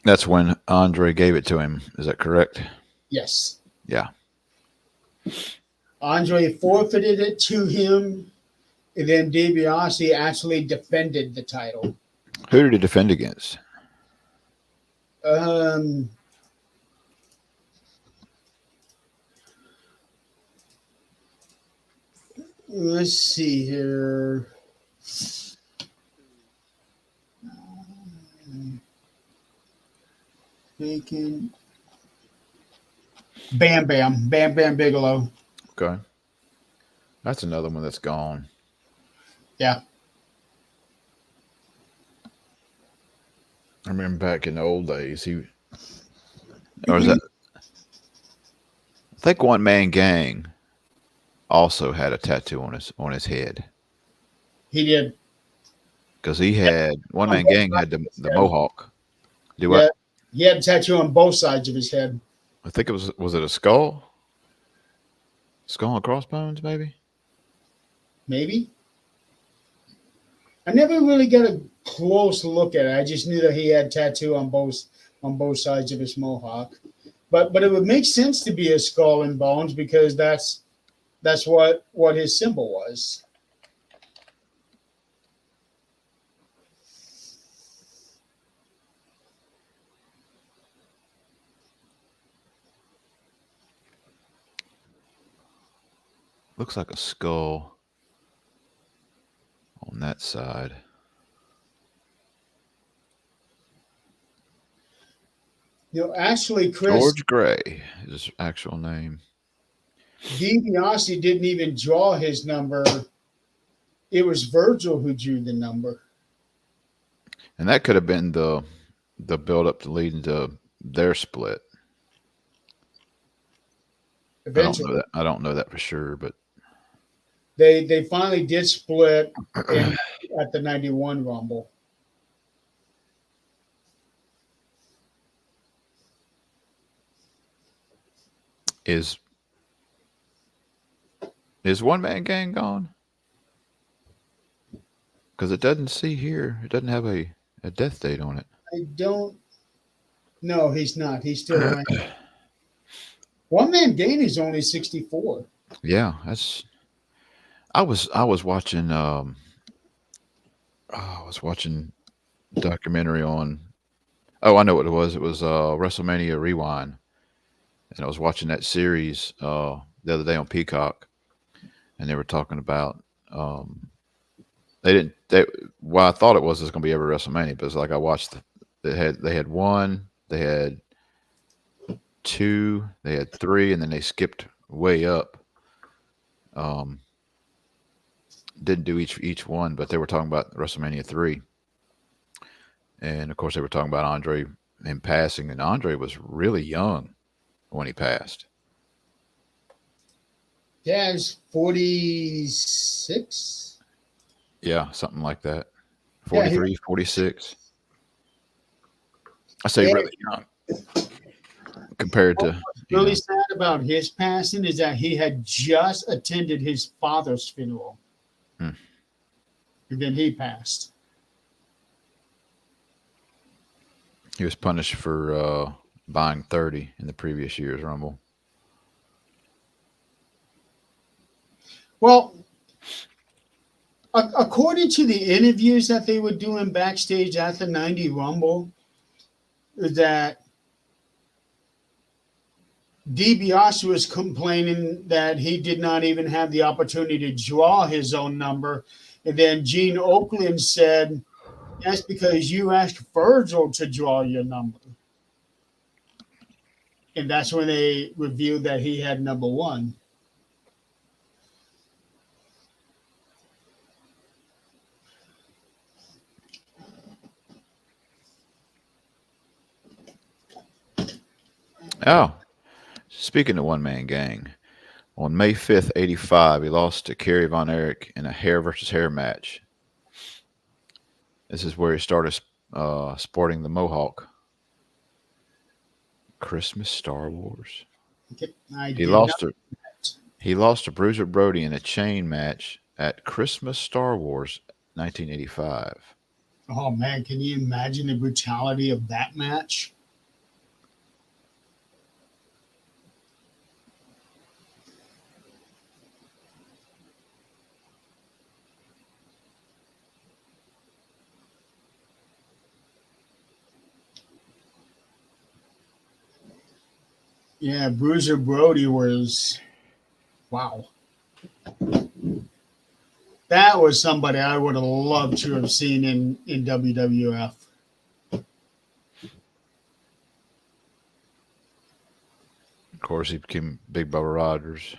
[SPEAKER 1] That's when Andre gave it to him. Is that correct?
[SPEAKER 2] Yes.
[SPEAKER 1] Yeah.
[SPEAKER 2] Andre forfeited it to him, and then DiBiase actually defended the title.
[SPEAKER 1] Who did he defend against?
[SPEAKER 2] Let's see here. Bacon. Bam Bam Bigelow.
[SPEAKER 1] Okay. That's another one that's gone.
[SPEAKER 2] Yeah.
[SPEAKER 1] I remember back in the old days, or is that? I think One Man Gang also had a tattoo on his head
[SPEAKER 2] He did.
[SPEAKER 1] because he had One Man Gang had the mohawk. Do
[SPEAKER 2] Yeah.
[SPEAKER 1] what?
[SPEAKER 2] He had a tattoo on both sides of his head.
[SPEAKER 1] I think it was it a skull? Skull and crossbones, maybe.
[SPEAKER 2] Maybe. I never really got a close look at it. I just knew that he had tattoo on both sides of his mohawk. But it would make sense to be a skull and bones because that's what his symbol was.
[SPEAKER 1] Looks like a skull on that side.
[SPEAKER 2] Actually, Chris,
[SPEAKER 1] George Gray is his actual name.
[SPEAKER 2] DiBiase didn't even draw his number. It was Virgil who drew the number.
[SPEAKER 1] And that could have been the build up to leading to their split.
[SPEAKER 2] Eventually,
[SPEAKER 1] I don't know that for sure, but
[SPEAKER 2] they finally did split at the 91 Rumble.
[SPEAKER 1] Is One Man Gang gone? Because it doesn't see here. It doesn't have a death date on it.
[SPEAKER 2] I don't. No, he's not. He's still around. One Man Gang is only 64.
[SPEAKER 1] Yeah, that's. I was watching. I was watching a documentary on. Oh, I know what it was. It was WrestleMania Rewind, and I was watching that series the other day on Peacock, and they were talking about. They didn't. Well, I thought it was going to be every WrestleMania, but it's like I watched. They had one. They had two. They had three, and then they skipped way up. Didn't do each one, but they were talking about WrestleMania 3, and of course they were talking about Andre in passing, and Andre was really young when he passed.
[SPEAKER 2] Yeah, he's 46.
[SPEAKER 1] Yeah, something like that. 43, 46. I say
[SPEAKER 2] Yeah.
[SPEAKER 1] really young compared to.
[SPEAKER 2] What's really sad about his passing is that he had just attended his father's funeral. And then he passed.
[SPEAKER 1] He was punished for buying 30 in the previous year's Rumble.
[SPEAKER 2] Well, according to the interviews that they were doing backstage at the 90 Rumble, that DiBiase was complaining that he did not even have the opportunity to draw his own number. And then Gene Oakland said, that's because you asked Virgil to draw your number. and that's when they revealed that he had number one.
[SPEAKER 1] Oh, speaking of one man gang, on May 5th, '85, he lost to Kerry Von Erich in a hair versus hair match. This is where he started sporting the mohawk. Christmas Star Wars.
[SPEAKER 2] Okay, I
[SPEAKER 1] He
[SPEAKER 2] did not.
[SPEAKER 1] lost to he lost to Bruiser Brody in a chain match at Christmas Star Wars 1985.
[SPEAKER 2] Oh man, can you imagine the brutality of that match? Yeah, Bruiser Brody was wow. That was somebody I would have loved to have seen in WWF.
[SPEAKER 1] Of course, he became Big Bubba Rogers,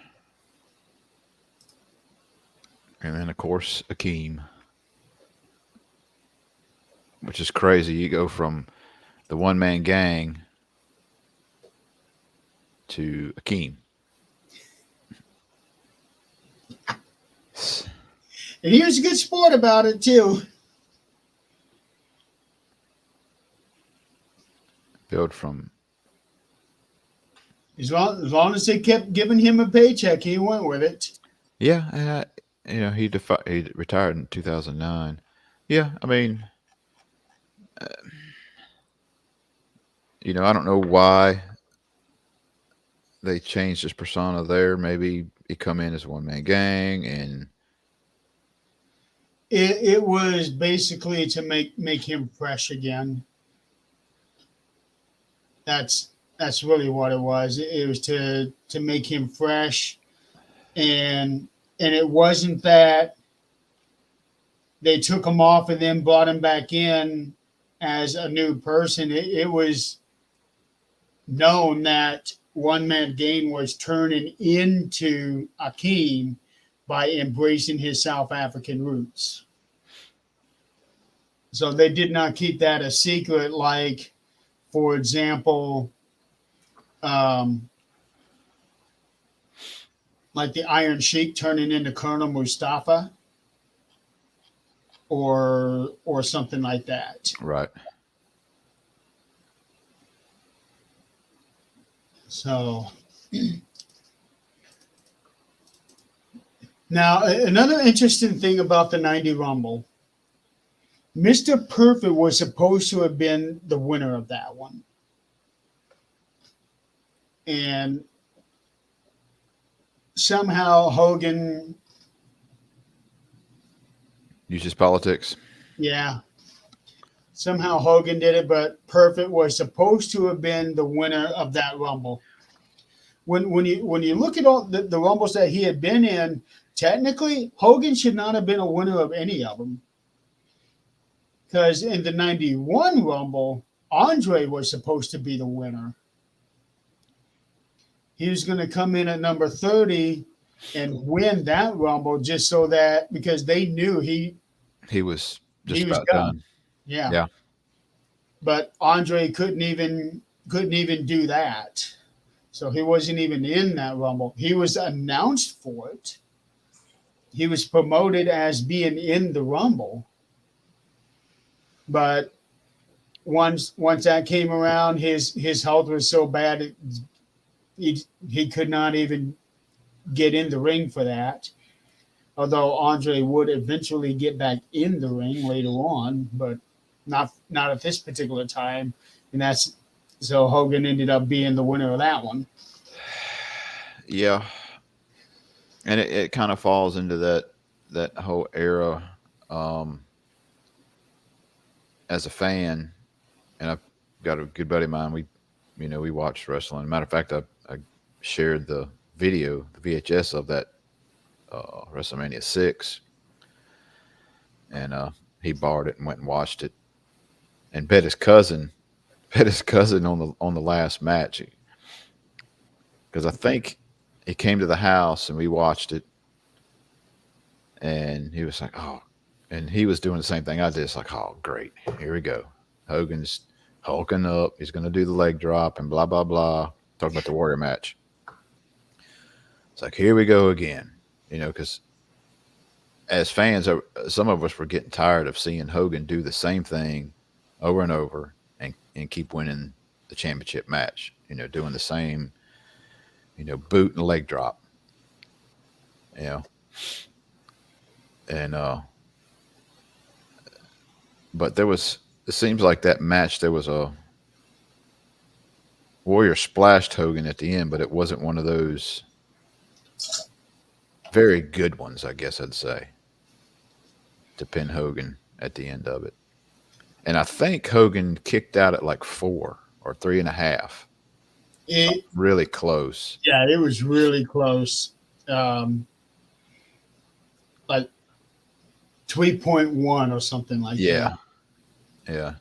[SPEAKER 1] and then of course Akeem, which is crazy. You go from the one man gang to Akeem.
[SPEAKER 2] And he was a good sport about it too.
[SPEAKER 1] Build from
[SPEAKER 2] As long as they kept giving him a paycheck, he went with it.
[SPEAKER 1] yeah, he retired in 2009. Yeah, I mean, I don't know why they changed his persona there. Maybe he come in as a one man gang, and
[SPEAKER 2] It was basically to make him fresh again. That's really what it was. It was to make him fresh, and it wasn't that they took him off and then brought him back in as a new person. It was known that one man game was turning into Akeem by embracing his South African roots. So they did not keep that a secret, like, for example, um, like the Iron Sheik turning into Colonel Mustafa or something like that.
[SPEAKER 1] right.
[SPEAKER 2] So now another interesting thing about the 90 Rumble, Mr. Perfect was supposed to have been the winner of that one. And somehow Hogan,
[SPEAKER 1] Use his politics.
[SPEAKER 2] yeah, somehow Hogan did it, but Perfect was supposed to have been the winner of that Rumble. When you look at all the Rumbles that he had been in, technically Hogan should not have been a winner of any of them. Because in the 91 Rumble, Andre was supposed to be the winner. He was going to come in at number 30 and win that Rumble just so that, because they knew
[SPEAKER 1] He was just
[SPEAKER 2] he was
[SPEAKER 1] about
[SPEAKER 2] done.
[SPEAKER 1] done.
[SPEAKER 2] Yeah.
[SPEAKER 1] Yeah.
[SPEAKER 2] But Andre couldn't even do that. So he wasn't even in that Rumble. He was announced for it. He was promoted as being in the Rumble. But once that came around, his health was so bad he could not even get in the ring for that. Although Andre would eventually get back in the ring later on, but not at this particular time. And that's so Hogan ended up being the winner of that one.
[SPEAKER 1] Yeah. And it kind of falls into that whole era. Um, as a fan, and I've got a good buddy of mine. We watched wrestling. Matter of fact, I shared the video, the VHS of that WrestleMania 6, and he borrowed it and went and watched it, and bet his cousin on the last match. because I think he came to the house and we watched it, and he was like, "Oh," and he was doing the same thing I did. It's like, "Oh, great, here we go." Hogan's hulking up. He's going to do the leg drop and blah blah blah. Talking about the Warrior match. It's like, here we go again. Because as fans, some of us were getting tired of seeing Hogan do the same thing over and over and keep winning the championship match. Doing the same, boot and leg drop. You know, and but it seems like that match there was a Warrior splashed Hogan at the end, but it wasn't one of those very good ones, I guess I'd say, to pin Hogan at the end of it. And I think Hogan kicked out at like 4 or 3.5.
[SPEAKER 2] It,
[SPEAKER 1] Really close.
[SPEAKER 2] yeah, it was really close. Like 3.1 or something like
[SPEAKER 1] Yeah.
[SPEAKER 2] that.
[SPEAKER 1] Yeah.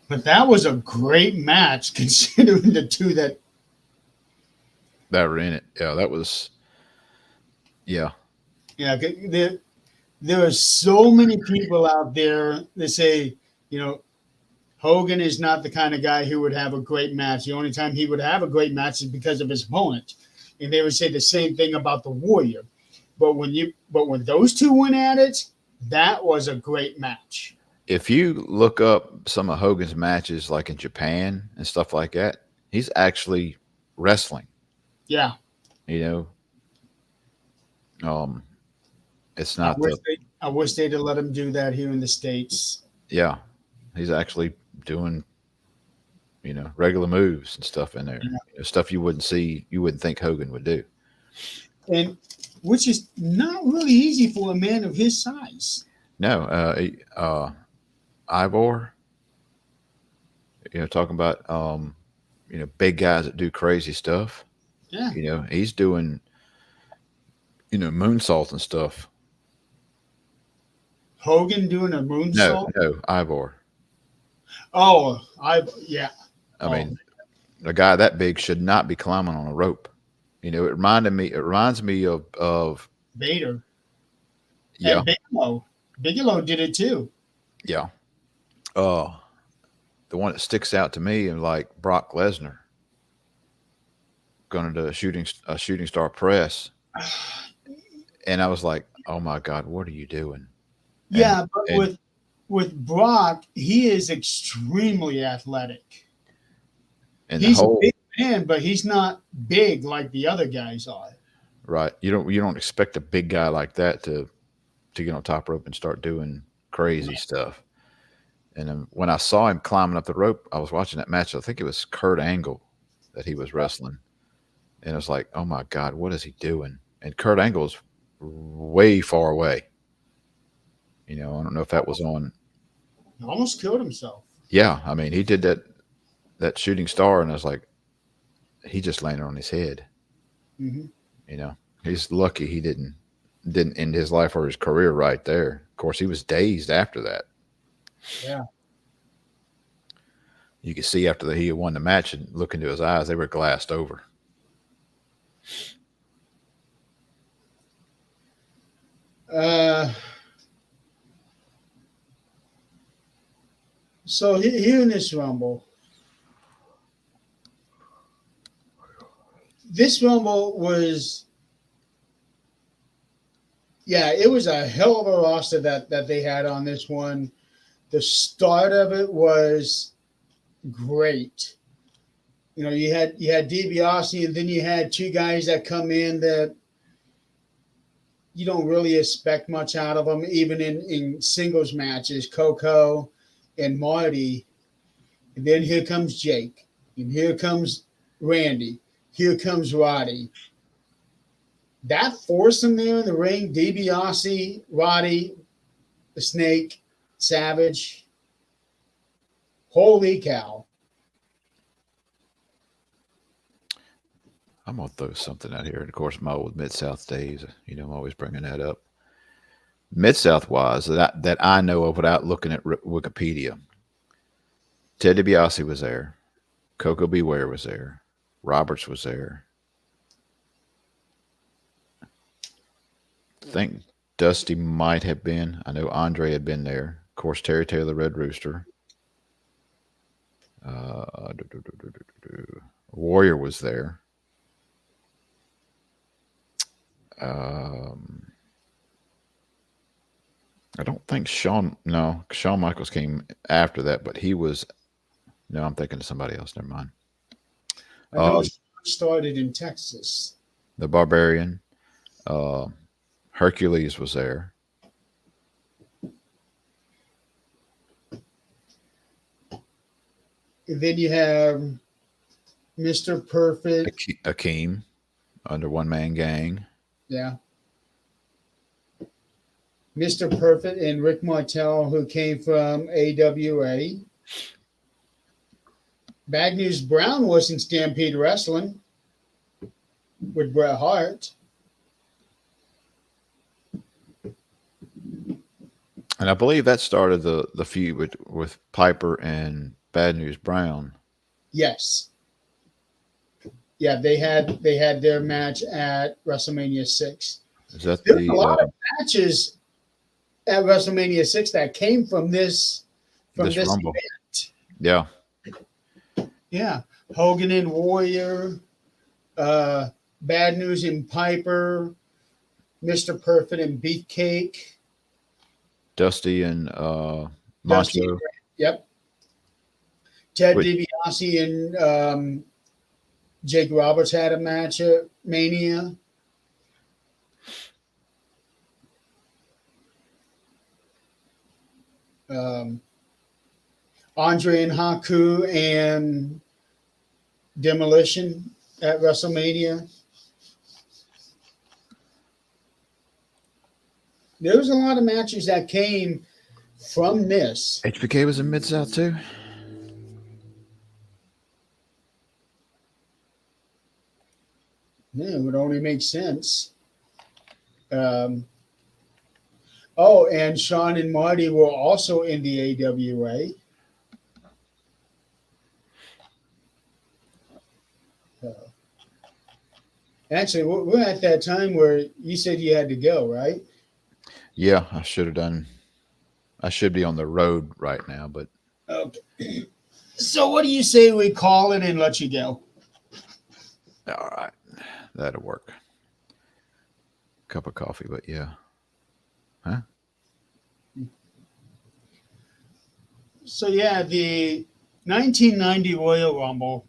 [SPEAKER 2] But that was a great match considering the two that.
[SPEAKER 1] That were in it. Yeah, that was. Yeah.
[SPEAKER 2] Yeah, there are so many people out there that say, Hogan is not the kind of guy who would have a great match. The only time he would have a great match is because of his opponent. And they would say the same thing about the Warrior. But when those two went at it, that was a great match.
[SPEAKER 1] If you look up some of Hogan's matches, like in Japan and stuff like that, he's actually wrestling.
[SPEAKER 2] Yeah.
[SPEAKER 1] It's not
[SPEAKER 2] I wish they'd have let him do that here in the States.
[SPEAKER 1] Yeah, he's actually doing, regular moves and stuff in there.
[SPEAKER 2] Yeah.
[SPEAKER 1] Stuff you wouldn't think Hogan would do.
[SPEAKER 2] And which is not really easy for a man of his size.
[SPEAKER 1] No, Ivor, talking about, big guys that do crazy stuff.
[SPEAKER 2] Yeah.
[SPEAKER 1] He's doing, moonsaults and stuff.
[SPEAKER 2] Hogan doing a moonsault?
[SPEAKER 1] No, Ivor.
[SPEAKER 2] Oh, yeah.
[SPEAKER 1] I mean, a guy that big should not be climbing on a rope. It reminds me of
[SPEAKER 2] Vader.
[SPEAKER 1] Yeah.
[SPEAKER 2] And Bigelow. Bigelow did it too.
[SPEAKER 1] Yeah. The one that sticks out to me is like Brock Lesnar going to a shooting star press. And I was like, oh my God, what are you doing?
[SPEAKER 2] Yeah, but with Brock, he is extremely athletic.
[SPEAKER 1] And
[SPEAKER 2] he's a big man, but he's not big like the other guys are.
[SPEAKER 1] Right. You don't expect a big guy like that to get on top rope and start doing crazy stuff. And then when I saw him climbing up the rope, I was watching that match. I think it was Kurt Angle that he was wrestling. And I was like, oh my God, what is he doing? And Kurt Angle's way far away. I don't know if that was on.
[SPEAKER 2] He almost killed himself.
[SPEAKER 1] Yeah. I mean, he did that shooting star, and I was like, he just landed on his head.
[SPEAKER 2] Mm-hmm.
[SPEAKER 1] He's lucky he didn't end his life or his career right there. Of course, he was dazed after that.
[SPEAKER 2] Yeah.
[SPEAKER 1] You could see after he had won the match and look into his eyes, they were glassed over.
[SPEAKER 2] So here in this Rumble, was, it was a hell of a roster that they had on this one. The start of it was great. You had DiBiase, and then you had two guys that come in that you don't really expect much out of them, even in singles matches, Coco and Marty. And then here comes Jake, and here comes Randy, here comes Roddy. That foursome there in the ring, DiBiase, Roddy, the Snake, Savage. Holy cow.
[SPEAKER 1] I'm going to throw something out here. And of course, my old Mid-South days, I'm always bringing that up. Mid-South wise, that I know of without looking at Wikipedia, Ted DiBiase was there. Coco Beware was there. Roberts was there. I think Dusty might have been. I know Andre had been there. Of course, Terry Taylor, Red Rooster. Warrior was there. I don't think Shawn. No, Shawn Michaels came after that, but he was. No, I'm thinking of somebody else. Never mind.
[SPEAKER 2] I know it started in Texas.
[SPEAKER 1] The Barbarian. Hercules was there.
[SPEAKER 2] And then you have Mr. Perfect.
[SPEAKER 1] Akeem under One Man Gang.
[SPEAKER 2] Yeah. Mr. Perfect and Rick Martel, who came from AWA. Bad News Brown was in Stampede Wrestling with Bret Hart.
[SPEAKER 1] And I believe that started the feud with Piper and Bad News Brown.
[SPEAKER 2] Yes. Yeah, they had their match at WrestleMania 6.
[SPEAKER 1] Is that
[SPEAKER 2] There's a lot of matches at WrestleMania 6 that came from this
[SPEAKER 1] Rumble
[SPEAKER 2] event.
[SPEAKER 1] Yeah.
[SPEAKER 2] Yeah. Hogan and Warrior, Bad News and Piper, Mr. Perfect and Beefcake.
[SPEAKER 1] Dusty and Macho.
[SPEAKER 2] Yep. Ted DiBiase and Jake Roberts had a match at Mania. Andre and Haku and Demolition at WrestleMania. There was a lot of matches that came from this.
[SPEAKER 1] HBK was in Mid-South too?
[SPEAKER 2] Yeah, it would only make sense. And Sean and Marty were also in the AWA. Actually, we're at that time where you said you had to go, right?
[SPEAKER 1] Yeah, I should have done. I should be on the road right now, but.
[SPEAKER 2] Okay. So what do you say we call it and let you go?
[SPEAKER 1] All right. That'll work. Cup of coffee, but yeah. Huh?
[SPEAKER 2] So yeah, the 1990 Royal Rumble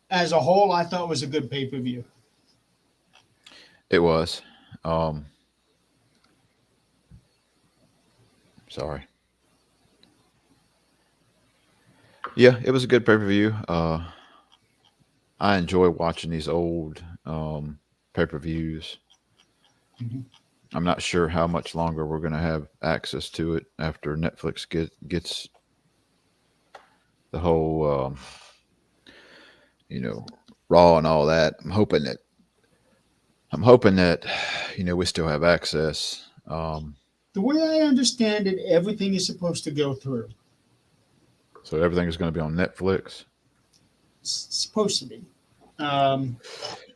[SPEAKER 2] as a whole, I thought was a good pay-per-view.
[SPEAKER 1] It was. Sorry. Yeah, it was a good pay-per-view. I enjoy watching these old pay-per-views.
[SPEAKER 2] Mm-hmm.
[SPEAKER 1] I'm not sure how much longer we're going to have access to it after Netflix gets the whole, Raw and all that. I'm hoping that, we still have access.
[SPEAKER 2] The way I understand it, everything is supposed to go through.
[SPEAKER 1] So everything is going to be on Netflix?
[SPEAKER 2] It's supposed to be.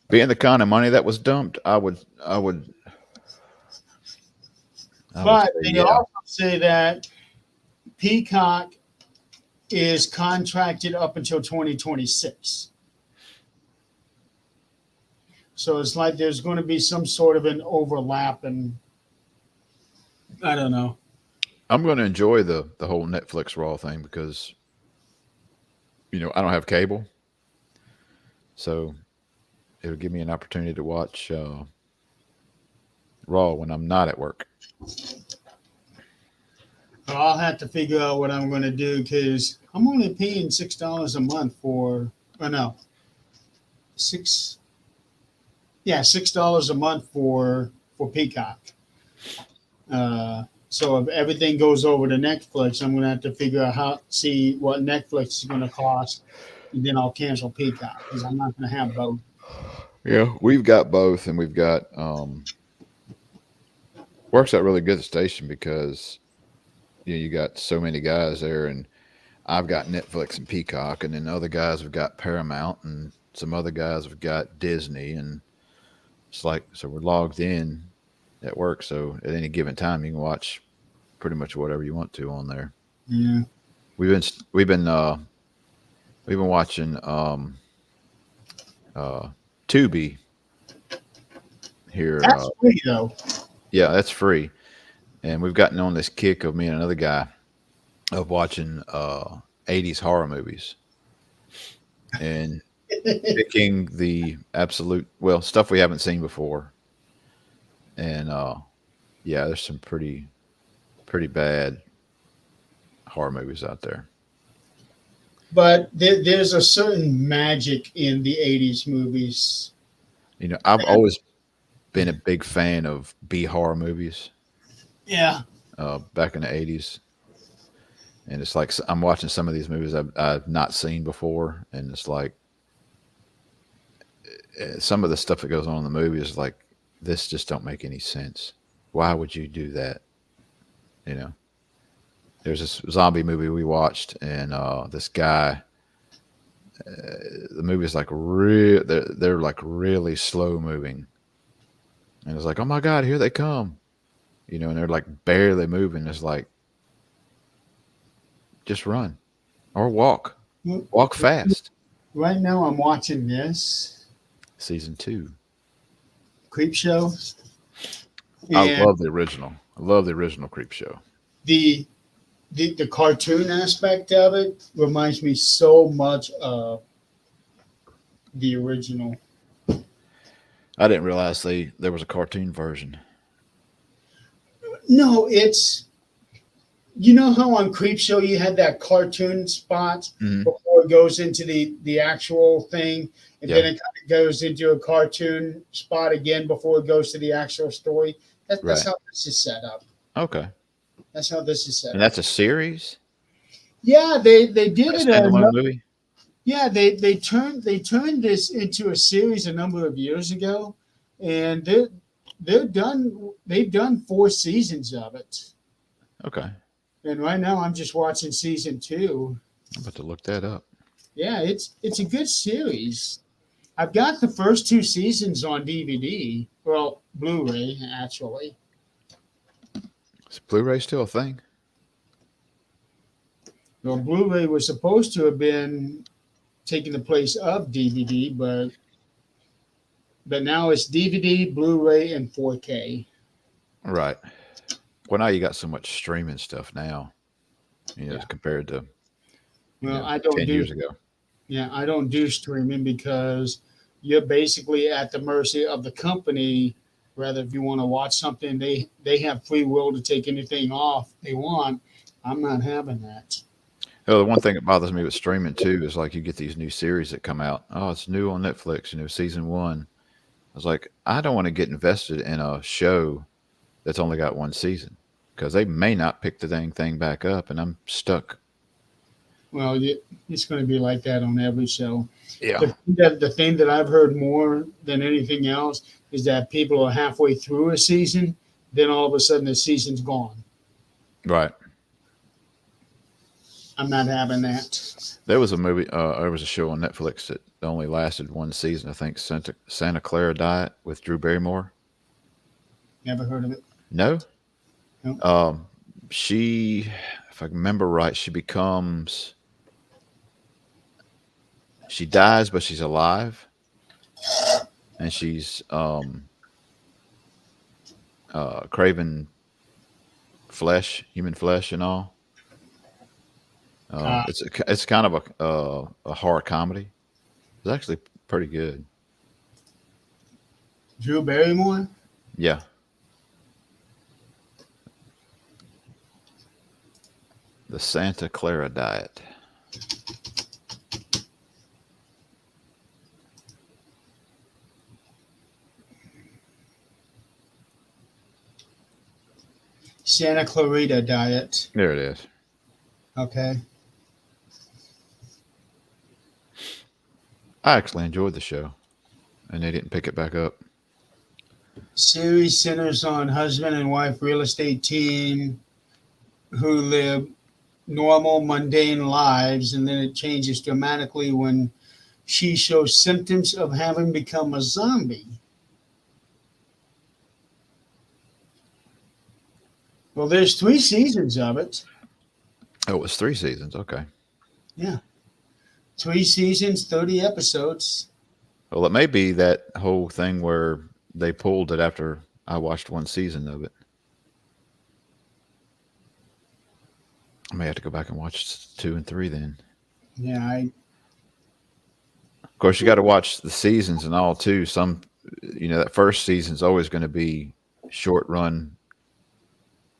[SPEAKER 1] Being the kind of money that was dumped, I would
[SPEAKER 2] but they also say that Peacock is contracted up until 2026. So it's like there's going to be some sort of an overlap, and I don't know.
[SPEAKER 1] I'm going to enjoy the whole Netflix Raw thing because, I don't have cable. So it'll give me an opportunity to watch Raw when I'm not at work.
[SPEAKER 2] I'll have to figure out what I'm going to do because I'm only paying $6 a month for, $6 a month for Peacock. So if everything goes over to Netflix, I'm going to have to figure out see what Netflix is going to cost, and then I'll cancel Peacock because I'm not going to have both.
[SPEAKER 1] Yeah, we've got both, and we've got works out really good at the station because you got so many guys there, and I've got Netflix and Peacock, and then other guys have got Paramount, and some other guys have got Disney, and it's like so we're logged in at work. So at any given time, you can watch pretty much whatever you want to on there.
[SPEAKER 2] Yeah,
[SPEAKER 1] We've been we've been uh, we've been watching uh, Tubi here.
[SPEAKER 2] that's free though.
[SPEAKER 1] Yeah, that's free, and we've gotten on this kick of me and another guy of watching 80s horror movies and picking the absolute well stuff we haven't seen before. And yeah, there's some pretty bad horror movies out there.
[SPEAKER 2] But there's a certain magic in the '80s movies.
[SPEAKER 1] You know, I've always been a big fan of B horror movies
[SPEAKER 2] Yeah.
[SPEAKER 1] back in the 80s. And it's like I'm watching some of these movies I've not seen before, and it's like some of the stuff that goes on in the movie is like this just don't make any sense. Why would you do that? You know, there's this zombie movie we watched, and this guy, the movie is like they're like really slow moving, and it's like, oh my god, here they come, you know, and they're like barely moving. It's like just run or walk fast.
[SPEAKER 2] Right now, I'm watching this
[SPEAKER 1] Season 2.
[SPEAKER 2] Creep Show,
[SPEAKER 1] I
[SPEAKER 2] and
[SPEAKER 1] love the original. I love the original Creep Show.
[SPEAKER 2] the the cartoon aspect of it reminds me so much of the original.
[SPEAKER 1] I didn't realize there was a cartoon version.
[SPEAKER 2] No, it's you know how on Creep Show you had that cartoon spot
[SPEAKER 1] Hmm.
[SPEAKER 2] before it goes into the actual thing, and
[SPEAKER 1] Yeah,
[SPEAKER 2] then it kind of goes into a cartoon spot again before it goes to the actual story. That's
[SPEAKER 1] right.
[SPEAKER 2] how this is set up.
[SPEAKER 1] Okay,
[SPEAKER 2] That's how this is set
[SPEAKER 1] and
[SPEAKER 2] up.
[SPEAKER 1] that's a series,
[SPEAKER 2] Yeah, they did
[SPEAKER 1] a
[SPEAKER 2] it.
[SPEAKER 1] standalone movie.
[SPEAKER 2] Yeah, they turned this into a series a number of years ago, and they're done. They've done 4 seasons of it,
[SPEAKER 1] Okay,
[SPEAKER 2] and right now I'm just watching season 2.
[SPEAKER 1] I'm about to look that up.
[SPEAKER 2] Yeah, it's a good series. I've got the first 2 seasons on DVD. Well, Blu-ray actually.
[SPEAKER 1] Is Blu-ray still a thing?
[SPEAKER 2] Well, Blu-ray was supposed to have been taking the place of DVD, but now it's DVD, Blu-ray, and 4K.
[SPEAKER 1] Right. Well, now you got so much streaming stuff now, you know,
[SPEAKER 2] Yeah.
[SPEAKER 1] as compared to
[SPEAKER 2] Well, I don't
[SPEAKER 1] 10 years
[SPEAKER 2] do
[SPEAKER 1] ago.
[SPEAKER 2] yeah, I don't do streaming because you're basically at the mercy of the company. Rather, if you want to watch something, they have free will to take anything off they want. I'm not having that.
[SPEAKER 1] Oh, the one thing that bothers me with streaming too is like you get these new series that come out. Oh, it's new on Netflix, you know, season 1. I was like, I don't want to get invested in a show that's only got one season because they may not pick the dang thing back up, and I'm stuck.
[SPEAKER 2] Well, it's going to be like that on every show.
[SPEAKER 1] Yeah.
[SPEAKER 2] The thing that I've heard more than anything else is that people are halfway through a season, then all of a sudden the season's gone.
[SPEAKER 1] Right.
[SPEAKER 2] I'm not having that.
[SPEAKER 1] There was a movie. There was a show on Netflix that only lasted one season. I think Santa Clara Diet with Drew Barrymore.
[SPEAKER 2] Never heard of it.
[SPEAKER 1] No.
[SPEAKER 2] No.
[SPEAKER 1] She, if I remember right, she dies, but she's alive, and she's craving human flesh, and all.
[SPEAKER 2] Uh,
[SPEAKER 1] It's kind of a horror comedy. It's actually pretty good.
[SPEAKER 2] Drew Barrymore?
[SPEAKER 1] Yeah. The Santa Clara Diet.
[SPEAKER 2] Santa Clarita Diet.
[SPEAKER 1] There it is.
[SPEAKER 2] Okay.
[SPEAKER 1] I actually enjoyed the show, and they didn't pick it back up.
[SPEAKER 2] Series centers on husband and wife real estate team who live normal, mundane lives, and then it changes dramatically when she shows symptoms of having become a zombie. Well, there's 3 seasons of it.
[SPEAKER 1] Oh, it was 3 seasons. Okay.
[SPEAKER 2] Yeah, 3 seasons, 30 episodes.
[SPEAKER 1] Well, it may be that whole thing where they pulled it after I watched one season of it. I may have to go back and watch 2 and 3 then.
[SPEAKER 2] Yeah, I
[SPEAKER 1] Of course, you got to watch the seasons and all too. Some, that first season's always going to be short run.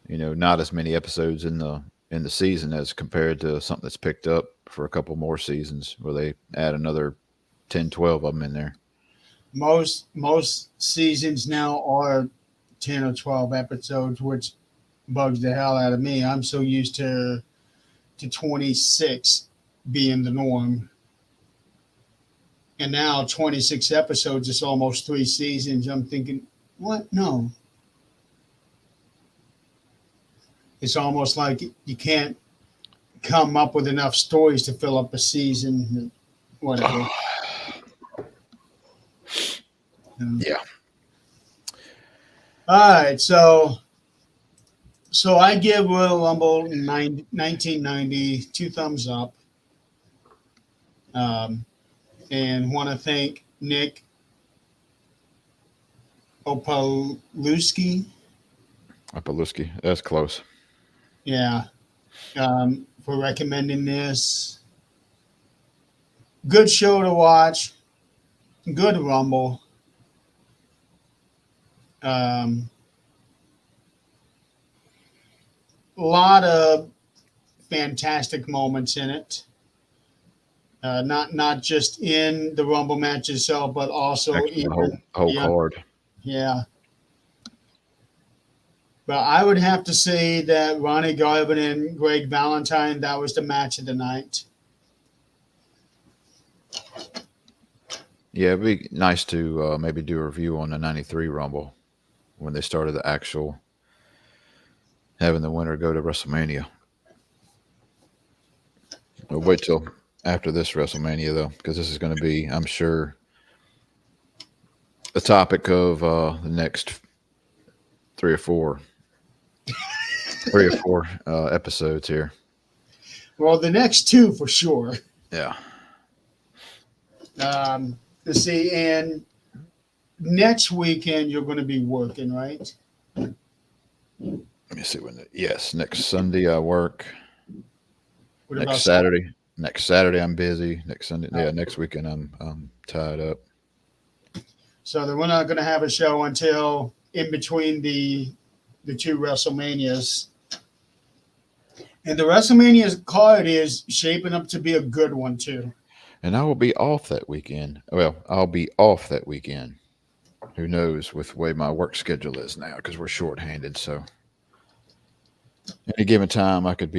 [SPEAKER 1] Not as many episodes in the season as compared to something that's picked up for a couple more seasons where they add another 10, 12 of them in there.
[SPEAKER 2] most seasons now are 10 or 12 episodes, which bugs the hell out of me. I'm so used to 26 being the norm. And now 26 episodes is almost 3 seasons. I'm thinking, what? No. It's almost like you can't come up with enough stories to fill up a season. Whatever.
[SPEAKER 1] Yeah.
[SPEAKER 2] All right, so I give Royal Rumble 1990 2 thumbs up, and want to thank Nick Opalewski,
[SPEAKER 1] Apaluski. That's close.
[SPEAKER 2] yeah, for recommending this. Good show to watch. Good Rumble. Um, a lot of fantastic moments in it. Not just in the Rumble match itself, but also
[SPEAKER 1] Actually, the
[SPEAKER 2] in
[SPEAKER 1] whole
[SPEAKER 2] the
[SPEAKER 1] card.
[SPEAKER 2] yeah. But I would have to say that Ronnie Garvin and Greg Valentine, that was the match of the night.
[SPEAKER 1] Yeah, it'd be nice to maybe do a review on the '93 Rumble when they started the actual having the winner go to WrestleMania. We'll wait till after this WrestleMania though, because this is going to be, I'm sure, the topic of the next three or four, episodes here.
[SPEAKER 2] Well, the next 2 for sure.
[SPEAKER 1] Yeah.
[SPEAKER 2] Let's see, and next weekend you're going to be working, right?
[SPEAKER 1] Let me see yes, next Sunday I work.
[SPEAKER 2] What
[SPEAKER 1] Next
[SPEAKER 2] about
[SPEAKER 1] Saturday. Next Saturday I'm busy. Next Sunday, yeah. Next weekend I'm tied up.
[SPEAKER 2] So then we're not going to have a show until in between the 2 WrestleManias. And the WrestleMania card is shaping up to be a good one too.
[SPEAKER 1] And I will be off that weekend. Well, I'll be off that weekend. Who knows with the way my work schedule is now because we're shorthanded. So any given time I could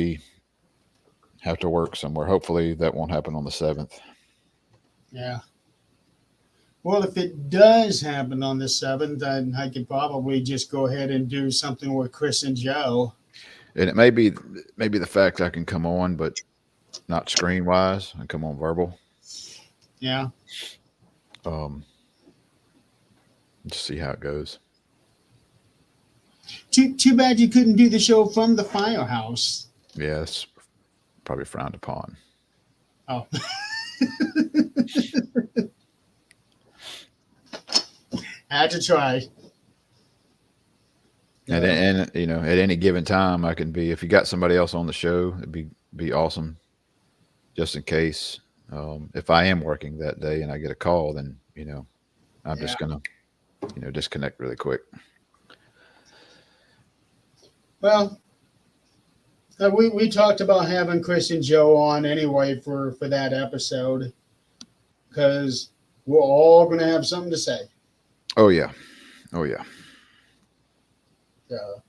[SPEAKER 1] have to work somewhere. Hopefully that won't happen on the 7th.
[SPEAKER 2] Yeah. Well, if it does happen on the 7th, then I could probably just go ahead and do something with Chris and Joe.
[SPEAKER 1] And it may be the fact I can come on, but not screen wise. I come on verbal.
[SPEAKER 2] Yeah.
[SPEAKER 1] Just see how it goes.
[SPEAKER 2] Too bad you couldn't do the show from the firehouse.
[SPEAKER 1] Yeah, it's probably frowned upon.
[SPEAKER 2] Oh. Had to try.
[SPEAKER 1] And at any given time I can be, if you got somebody else on the show, it'd be awesome. Just in case, if I am working that day and I get a call, then I'm just gonna disconnect really quick.
[SPEAKER 2] Well, we talked about having Chris and Joe on anyway for that episode because we're all going to have something to say.
[SPEAKER 1] Oh yeah.
[SPEAKER 2] So,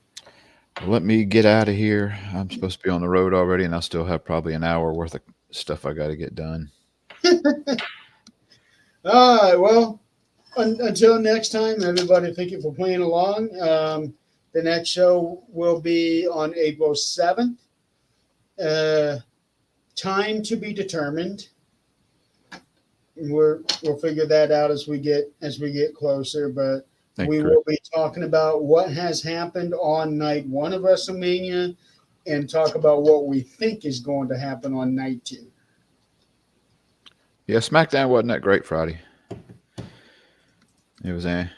[SPEAKER 1] Let me get out of here. I'm supposed to be on the road already, and I still have probably an hour worth of stuff I got to get done.
[SPEAKER 2] all right. Well, until next time, everybody, thank you for playing along. The next show will be on April 7th. Time to be determined. We'll figure that out as we get closer, but
[SPEAKER 1] Thank
[SPEAKER 2] we
[SPEAKER 1] you,
[SPEAKER 2] will be talking about what has happened on night 1 of WrestleMania and talk about what we think is going to happen on night 2.
[SPEAKER 1] Yeah, SmackDown wasn't that great Friday. It was
[SPEAKER 2] I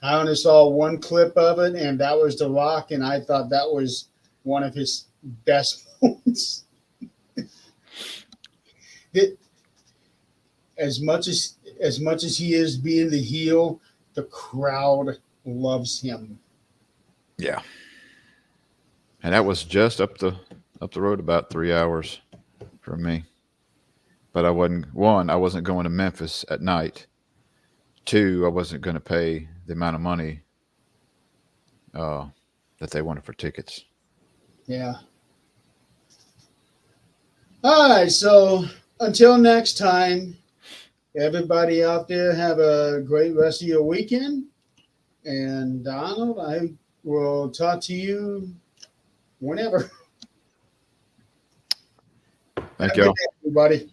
[SPEAKER 2] only saw one clip of it, and that was The Rock, and I thought that was one of his best moments. It, as much as he is being the heel, the crowd loves him.
[SPEAKER 1] yeah. And that was just up the road about 3 hours from me. But I wasn't going to Memphis at night. 2, I wasn't going to pay the amount of money that they wanted for tickets.
[SPEAKER 2] Yeah. All right. So until next time, everybody out there have a great rest of your weekend. And Donald, I will talk to you whenever.
[SPEAKER 1] Thank
[SPEAKER 2] Have a good
[SPEAKER 1] y'all.
[SPEAKER 2] day, everybody.